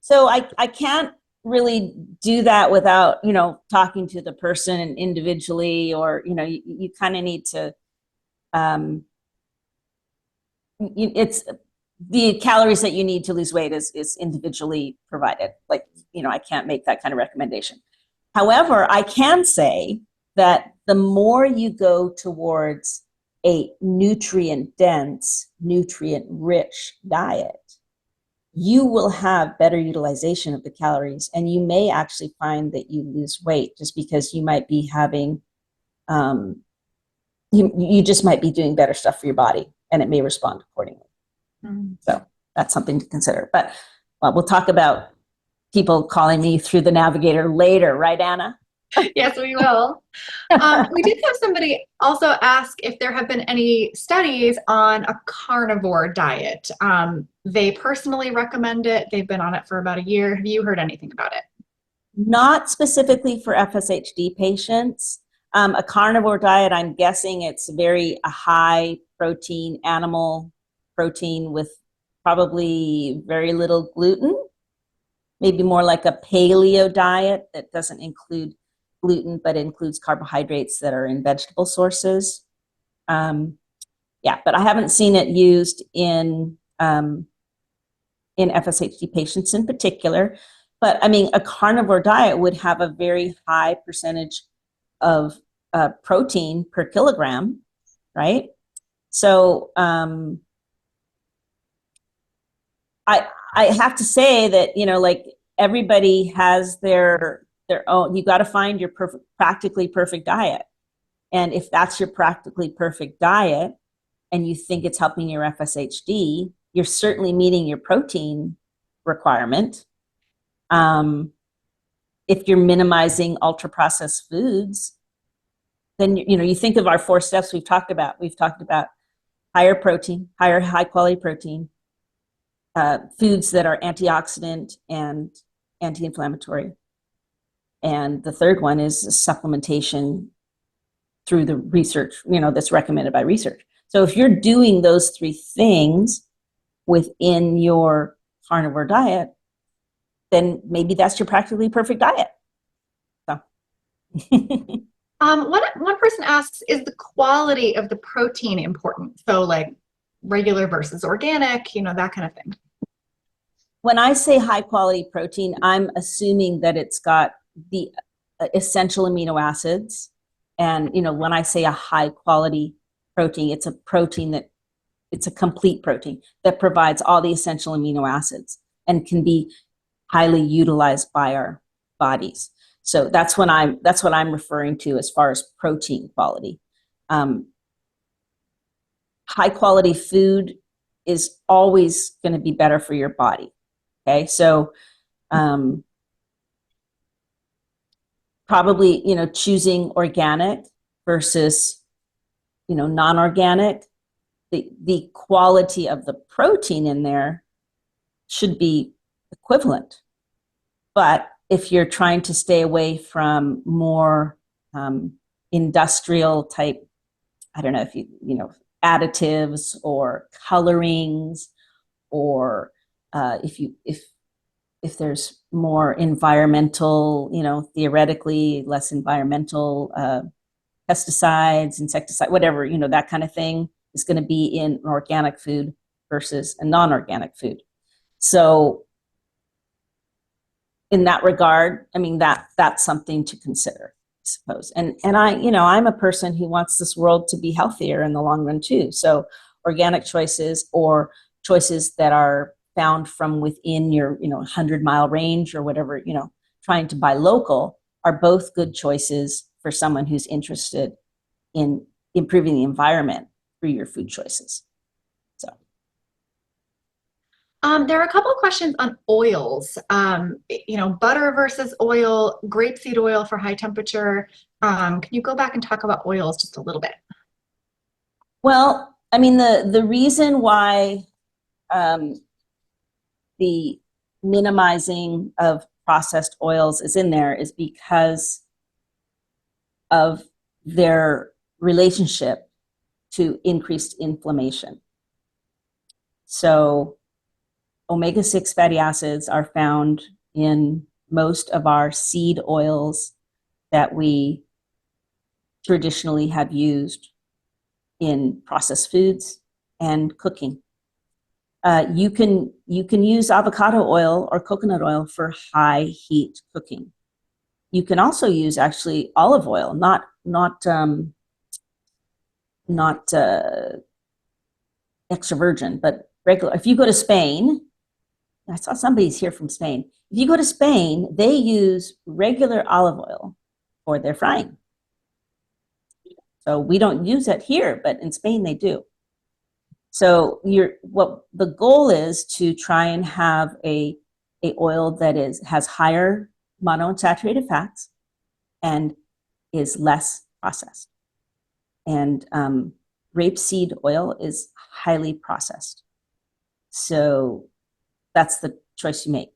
So I can't really do that without, talking to the person individually, or, you kind of need to, it's the calories that you need to lose weight is individually provided. Like, I can't make that kind of recommendation. However, I can say that the more you go towards a nutrient-dense, nutrient-rich diet, you will have better utilization of the calories, and you may actually find that you lose weight just because you might be having, you just might be doing better stuff for your body, and it may respond accordingly. So that's something to consider. But we'll talk about people calling me through the navigator later, right, Anna? Yes, we will. We did have somebody also ask if there have been any studies on a carnivore diet. They personally recommend it. They've been on it for about a year. Have you heard anything about it? Not specifically for FSHD patients. A carnivore diet, I'm guessing it's a high protein, animal protein with probably very little gluten. Maybe more like a paleo diet that doesn't include gluten, but includes carbohydrates that are in vegetable sources. Yeah, but I haven't seen it used in FSHD patients in particular. But I mean, a carnivore diet would have a very high percentage of protein per kilogram, right? So I have to say that, like everybody has their own, you got to find your practically perfect diet. And if that's your practically perfect diet and you think it's helping your FSHD, you're certainly meeting your protein requirement. If you're minimizing ultra processed foods, then, you think of our 4 steps we've talked about. We've talked about higher protein, high quality protein, foods that are antioxidant and anti-inflammatory. And the third one is supplementation through the research, that's recommended by research. So if you're doing those 3 things within your carnivore diet, then maybe that's your practically perfect diet. So. One person asks, is the quality of the protein important? So like regular versus organic, that kind of thing. When I say high quality protein, I'm assuming that it's got the essential amino acids. And, when I say a high quality protein, it's a protein it's a complete protein that provides all the essential amino acids and can be highly utilized by our bodies. So that's what I'm referring to as far as protein quality. High quality food is always going to be better for your body. Okay, so probably, choosing organic versus, non-organic, the quality of the protein in there should be equivalent. But if you're trying to stay away from more industrial type, I don't know if additives or colorings, or if there's more environmental, theoretically less environmental pesticides, insecticide, whatever, that kind of thing is going to be in an organic food versus a non-organic food. So in that regard, I mean, that's something to consider, I suppose. And I'm a person who wants this world to be healthier in the long run too. So organic choices or choices that are found from within your 100-mile range or whatever, trying to buy local are both good choices for someone who's interested in improving the environment through your food choices. So there are a couple of questions on oils, butter versus oil, grapeseed oil for high temperature. Can you go back and talk about oils just a little bit? Well, I mean, the reason why the minimizing of processed oils is in there is because of their relationship to increased inflammation. So omega-6 fatty acids are found in most of our seed oils that we traditionally have used in processed foods and cooking. You can use avocado oil or coconut oil for high heat cooking. You can also use actually olive oil, not extra virgin, but regular. If you go to Spain, I saw somebody's here from Spain. If you go to Spain, they use regular olive oil for their frying. So we don't use it here, but in Spain they do. So what the goal is to try and have a oil that has higher monounsaturated fats and is less processed. And rapeseed oil is highly processed. So that's the choice you make.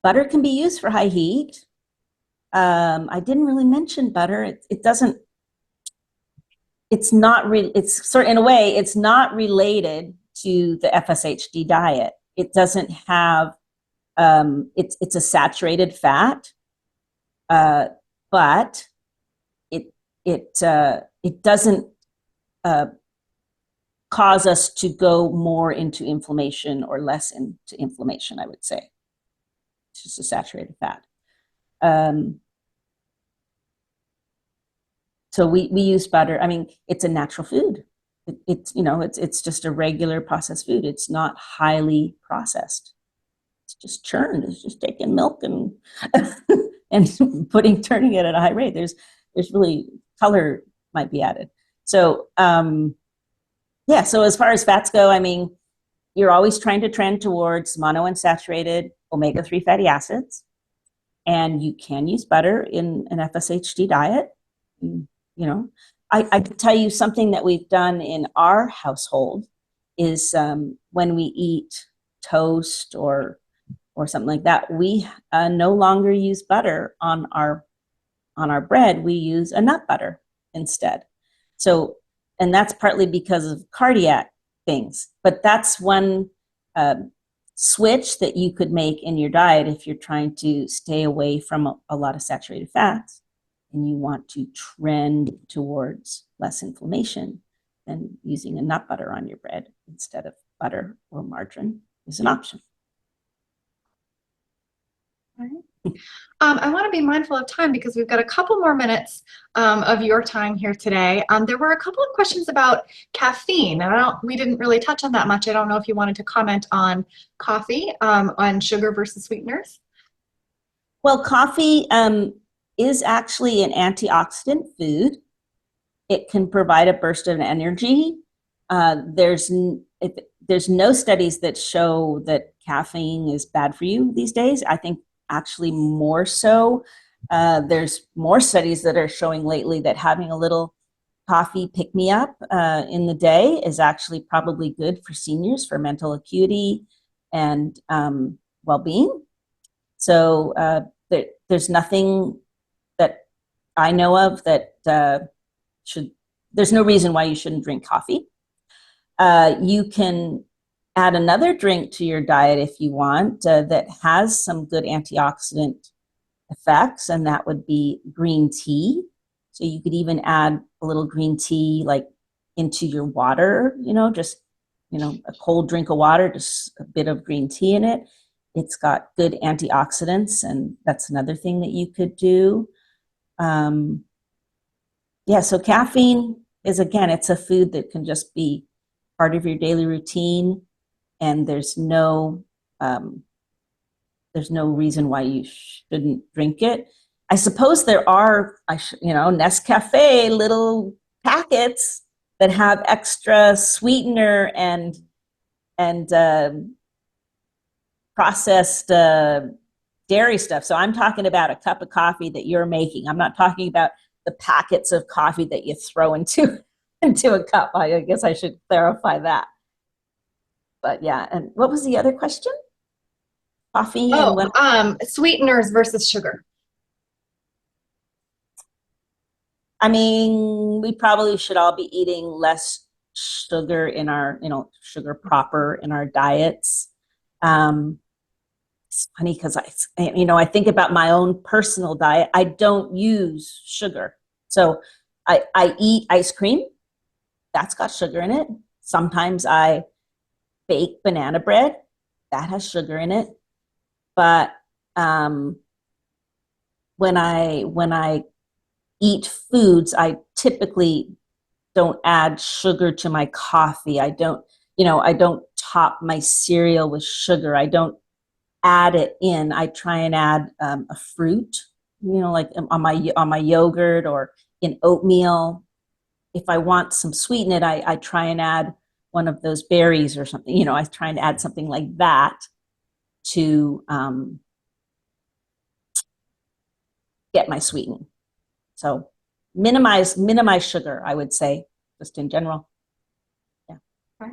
Butter can be used for high heat. I didn't really mention butter. It's not in a way, it's not related to the FSHD diet. It doesn't have, it's a saturated fat, but it doesn't cause us to go more into inflammation or less into inflammation, I would say. It's just a saturated fat. So we use butter. I mean, it's a natural food. It's just a regular processed food. It's not highly processed. It's just churned. It's just taking milk and and turning it at a high rate. There's really color might be added. So yeah. So as far as fats go, I mean, you're always trying to trend towards monounsaturated omega-3 fatty acids, and you can use butter in an FSHD diet. I can tell you something that we've done in our household is when we eat toast or something like that, we no longer use butter on our bread. We use a nut butter instead. So, and that's partly because of cardiac things, but that's one switch that you could make in your diet if you're trying to stay away from a lot of saturated fats and you want to trend towards less inflammation. Then using a nut butter on your bread instead of butter or margarine is an option. All right. I want to be mindful of time because we've got a couple more minutes of your time here today. There were a couple of questions about caffeine, and we didn't really touch on that much. I don't know if you wanted to comment on coffee, on sugar versus sweeteners. Well, coffee is actually an antioxidant food. It can provide a burst of energy. There's no studies that show that caffeine is bad for you these days. I think actually more so. There's more studies that are showing lately that having a little coffee pick-me-up in the day is actually probably good for seniors, for mental acuity and well-being. So there's nothing that I know of that there's no reason why you shouldn't drink coffee. You can add another drink to your diet if you want that has some good antioxidant effects, and that would be green tea. So you could even add a little green tea like into your water, just a cold drink of water, just a bit of green tea in it. It's got good antioxidants, and that's another thing that you could do. Yeah, so caffeine is, again, it's a food that can just be part of your daily routine, and there's no reason why you shouldn't drink it. I suppose there are, Nescafe little packets that have extra sweetener and processed dairy stuff. So I'm talking about a cup of coffee that you're making. I'm not talking about the packets of coffee that you throw into a cup. I guess I should clarify that. But yeah, and what was the other question? Coffee and sweeteners versus sugar. I mean, we probably should all be eating less sugar in our, sugar proper in our diets. It's funny because I think about my own personal diet. I don't use sugar. So I eat ice cream that's got sugar in it. Sometimes I bake banana bread, that has sugar in it. But when I eat foods, I typically don't add sugar to my coffee. I don't top my cereal with sugar. I don't add it in. I try and add a fruit, like on my yogurt or in oatmeal. If I want some sweeten it, I try and add one of those berries or something. I try and add something like that to get my sweetening. So minimize sugar, I would say, just in general. Yeah. Okay.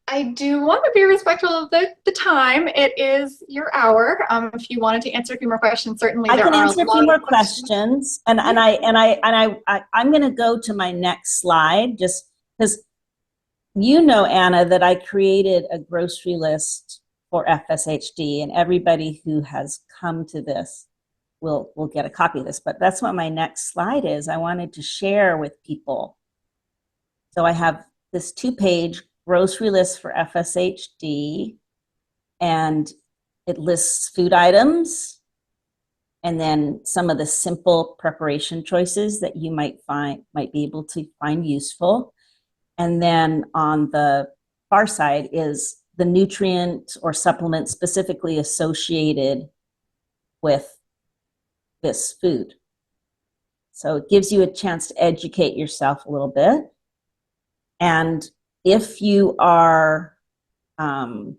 I do want to be respectful of the time. It is your hour. If you wanted to answer a few more questions, certainly I there can are answer a few more questions, and I'm going to go to my next slide just because Anna, that I created a grocery list for FSHD, and everybody who has come to this will get a copy of this. But that's what my next slide is. I wanted to share with people. So I have this 2-page grocery list for FSHD, and it lists food items and then some of the simple preparation choices that you might be able to find useful. And then on the far side is the nutrient or supplement specifically associated with this food. So it gives you a chance to educate yourself a little bit. And if you are, I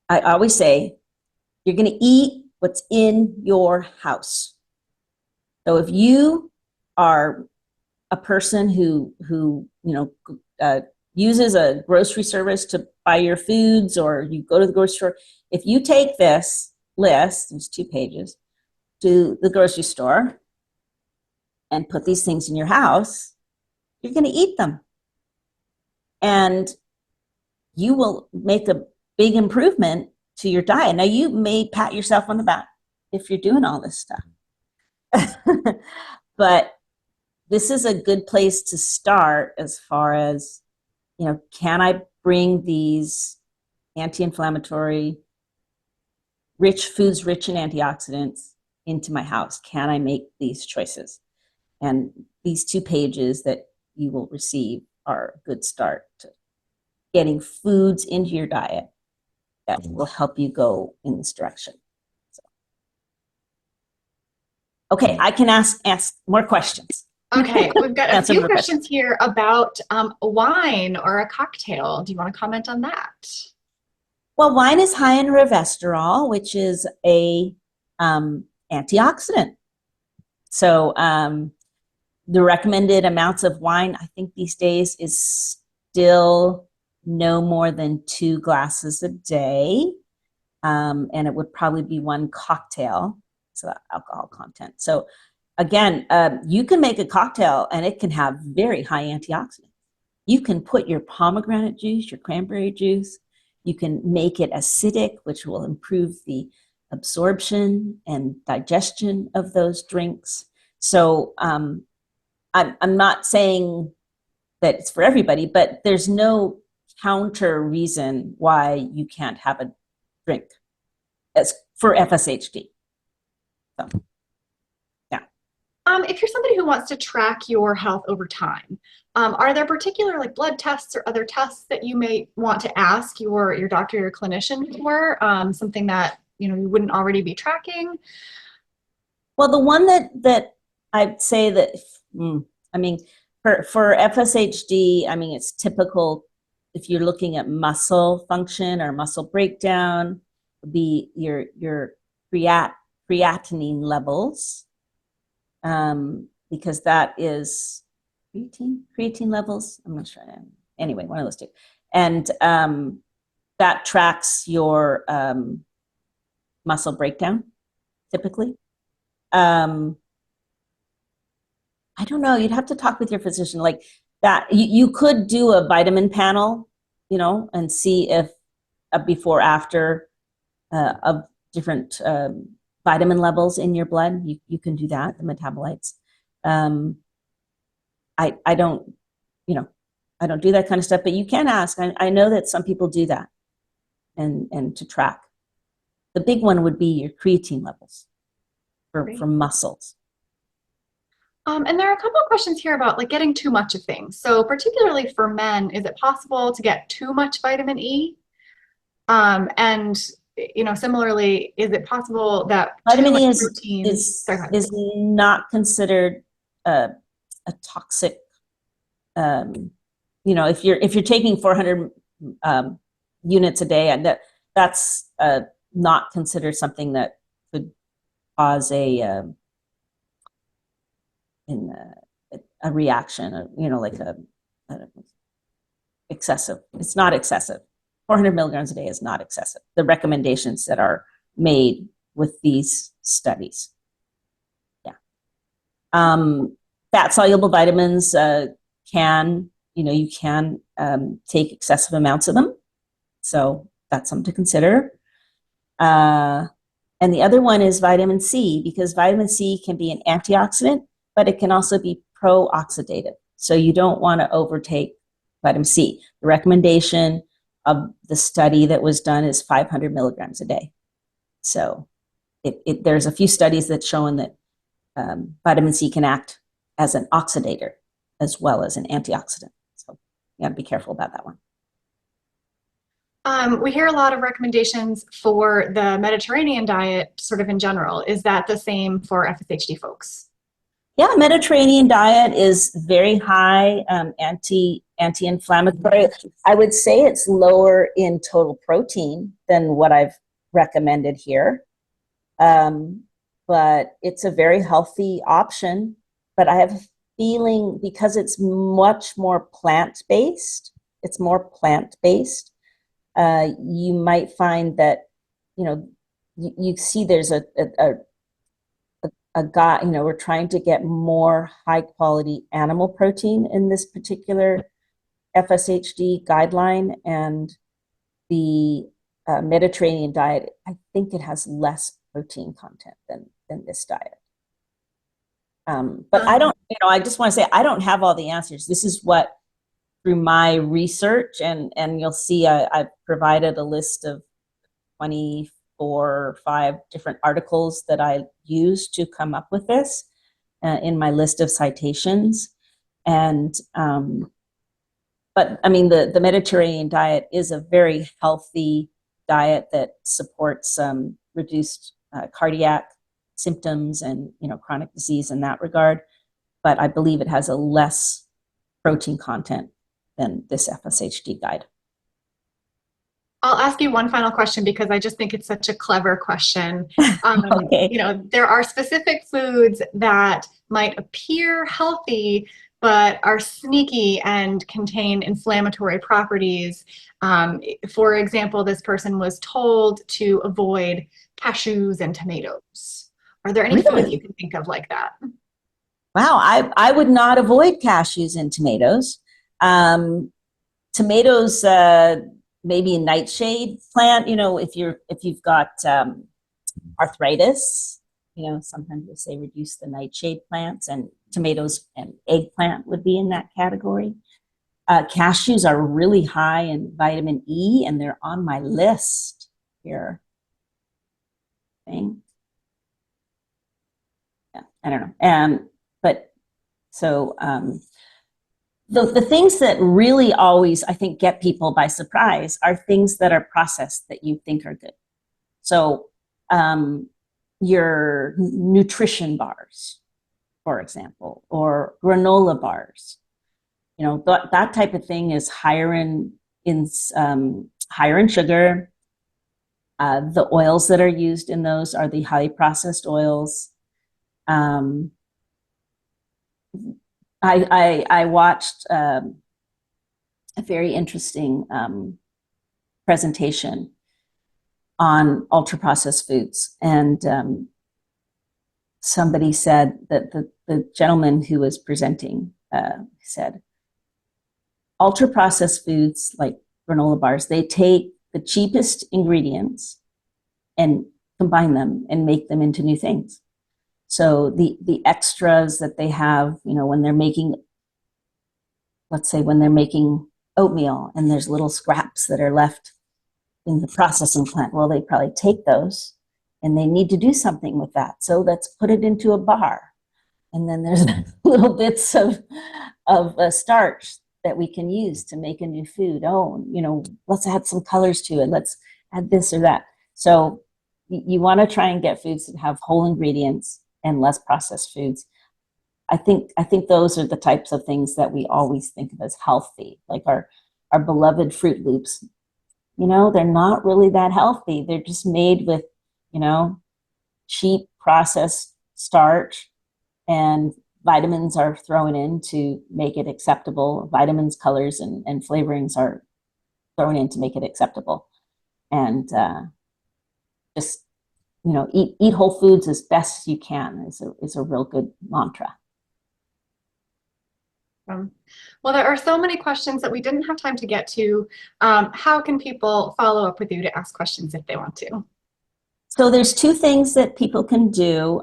always say, you're going to eat what's in your house. So if you are a person who uses a grocery service to buy your foods, or you go to the grocery store, if you take this list, there's 2 pages, to the grocery store and put these things in your house, you're going to eat them. And you will make a big improvement to your diet. Now, you may pat yourself on the back if you're doing all this stuff. But this is a good place to start as far as, can I bring these anti-inflammatory foods rich in antioxidants into my house? Can I make these choices? And these 2 pages that you will receive are a good start to getting foods into your diet that will help you go in this direction. So. Okay, I can ask more questions. Okay, we've got a few questions here about wine or a cocktail. Do you want to comment on that? Well, wine is high in resveratrol, which is a antioxidant. So the recommended amounts of wine, I think these days, is still no more than 2 glasses a day. And it would probably be 1 cocktail, so alcohol content. So again, you can make a cocktail and it can have very high antioxidants. You can put your pomegranate juice, your cranberry juice, you can make it acidic, which will improve the absorption and digestion of those drinks. So I'm not saying that it's for everybody, but there's no counter reason why you can't have a drink as for FSHD. So, yeah. If you're somebody who wants to track your health over time, are there particular blood tests or other tests that you may want to ask your doctor or clinician for? Something that you wouldn't already be tracking? Well, the one that I'd say that for FSHD, it's typical if you're looking at muscle function or muscle breakdown, would be your creatinine levels, because that is creatine levels. I'm not sure. Anyway, one of those 2, and that tracks your muscle breakdown typically. I don't know. You'd have to talk with your physician like that. You could do a vitamin panel, and see if a before after of different vitamin levels in your blood. You can do that, the metabolites. I don't, I don't do that kind of stuff, but you can ask. I know that some people do that and to track. The big one would be your creatine levels for muscles. And there are a couple of questions here about like getting too much of things. So particularly for men, is it possible to get too much vitamin E? And similarly, is it possible that Vitamin too E much protein is not considered a toxic. If you're taking 400 units a day, and that's not considered something that could cause a reaction, like a excessive. It's not excessive. 400 milligrams a day is not excessive. The recommendations that are made with these studies. Yeah. Fat soluble vitamins you can take excessive amounts of them. So that's something to consider. And the other one is vitamin C, because vitamin C can be an antioxidant, but it can also be pro-oxidative. So you don't want to overtake vitamin C. The recommendation of the study that was done is 500 milligrams a day. So there's a few studies that shown that vitamin C can act as an oxidator as well as an antioxidant. So you got to be careful about that one. We hear a lot of recommendations for the Mediterranean diet, sort of in general. Is that the same for FSHD folks? Yeah, Mediterranean diet is very high anti-inflammatory. I would say it's lower in total protein than what I've recommended here. But it's a very healthy option. But I have a feeling because it's much more plant-based, you might find that, you see there's a guy, we're trying to get more high quality animal protein in this particular FSHD guideline, and the Mediterranean diet, I think it has less protein content than this diet. But I don't, I just want to say I don't have all the answers. This is what, through my research, and you'll see I've provided a list of 24 or 5 different articles that I used to come up with this in my list of citations. And but I mean, the Mediterranean diet is a very healthy diet that supports reduced cardiac symptoms and chronic disease in that regard. But I believe it has a less protein content than this FSHD guide. I'll ask you one final question because I just think it's such a clever question. Okay. There are specific foods that might appear healthy, but are sneaky and contain inflammatory properties. For example, this person was told to avoid cashews and tomatoes. Are there any foods you can think of like that? Wow, I would not avoid cashews and tomatoes. Tomatoes, maybe a nightshade plant. If you've got arthritis, sometimes they say reduce the nightshade plants, and tomatoes and eggplant would be in that category. Cashews are really high in vitamin E, and they're on my list here. Yeah, I don't know. But so the things that really always, I think, get people by surprise are things that are processed that you think are good. So your nutrition bars, for example, or granola bars, that type of thing is higher in sugar. The oils that are used in those are the highly processed oils. I watched a very interesting presentation on ultra processed foods, and somebody said that the gentleman who was presenting said ultra processed foods like granola bars, they take the cheapest ingredients and combine them and make them into new things. So the extras that they have, you know, when they're making, let's say when they're making oatmeal and there's little scraps that are left in the processing plant, well, they probably take those and they need to do something with that. So let's put it into a bar. And then there's little bits of starch that we can use to make a new food. Oh, you know, let's add some colors to it. Let's add this or that. So you want to try and get foods that have whole ingredients and less processed foods. I think those are the types of things that we always think of as healthy, like our beloved Fruit Loops. You know, they're not really that healthy. They're just made with, you know, cheap processed starch, and vitamins are thrown in to make it acceptable. Vitamins, colors, and flavorings are thrown in to make it acceptable. And just, you know, eat whole foods as best you can is a real good mantra. Well, there are so many questions that we didn't have time to get to. How can people follow up with you to ask questions if they want to? So there's two things that people can do.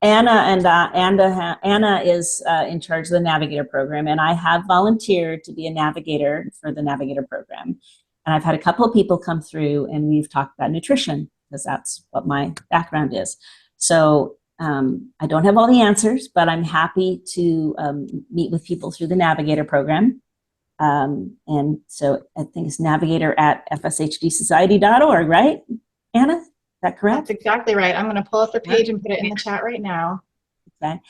Anna is in charge of the Navigator program, and I have volunteered to be a navigator for the Navigator program. And I've had a couple of people come through and we've talked about nutrition because that's what my background is. So I don't have all the answers, but I'm happy to meet with people through the Navigator program. And so I think it's navigator@fshdsociety.org, right, Anna? Is that correct? That's exactly right. I'm going to pull up the page and put it in the chat right now. Okay.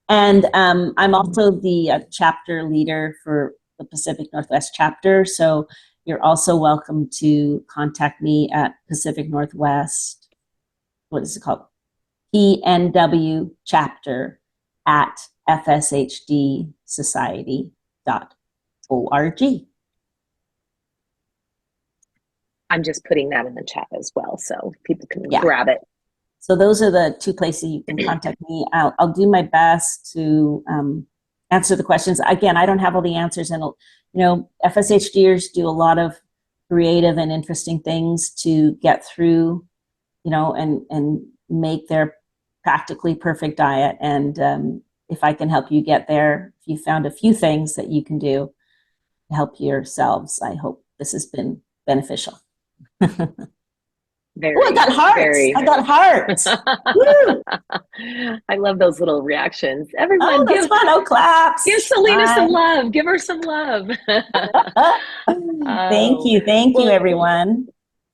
And I'm also the chapter leader for the Pacific Northwest chapter. So you're also welcome to contact me at Pacific Northwest, what is it called? PNW chapter at FSHDsociety.org. I'm just putting that in the chat as well, so people can grab it. So those are the two places you can contact me. I'll do my best to answer the questions. Again, I don't have all the answers, and you know, FSHDers do a lot of creative and interesting things to get through, you know, and make their practically perfect diet. And if I can help you get there, if you found a few things that you can do to help yourselves, I hope this has been beneficial. Very, I got hearts. I got hearts. Woo! I love those little reactions. Everyone, oh, that's fun. Oh, claps. Give Selina some love. Give her some love. Thank you, everyone.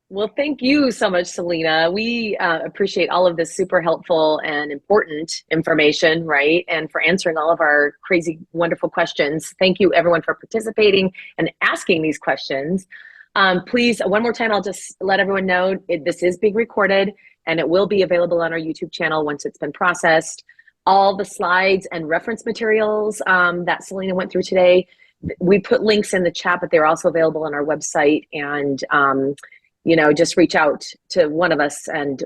Well, thank you so much, Selina. We appreciate all of this super helpful and important information, right? And for answering all of our crazy, wonderful questions. Thank you, everyone, for participating and asking these questions. Please, one more time, I'll just let everyone know this is being recorded and it will be available on our YouTube channel once it's been processed. All the slides and reference materials that Selina went through today, we put links in the chat, but they're also available on our website. And you know, just reach out to one of us and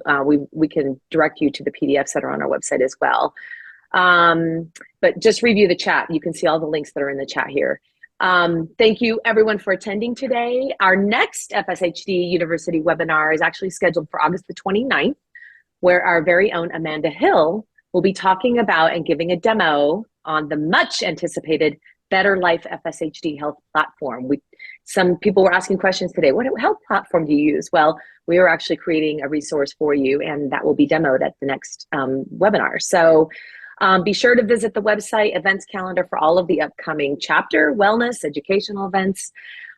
we can direct you to the PDFs that are on our website as well. But just review the chat. You can see all the links that are in the chat here. Thank you everyone for attending today. Our next FSHD University webinar is actually scheduled for August the 29th, where our very own Amanda Hill will be talking about and giving a demo on the much anticipated Better Life FSHD Health Platform. Some people were asking questions today, what health platform do you use? Well, we are actually creating a resource for you, and that will be demoed at the next webinar. So be sure to visit the website events calendar for all of the upcoming chapter, wellness, educational events.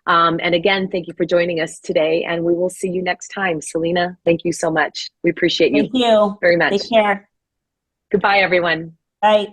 And again, thank you for joining us today, and we will see you next time. Selina, thank you so much. We appreciate you. Thank you very much. Take care. Goodbye, everyone. Bye.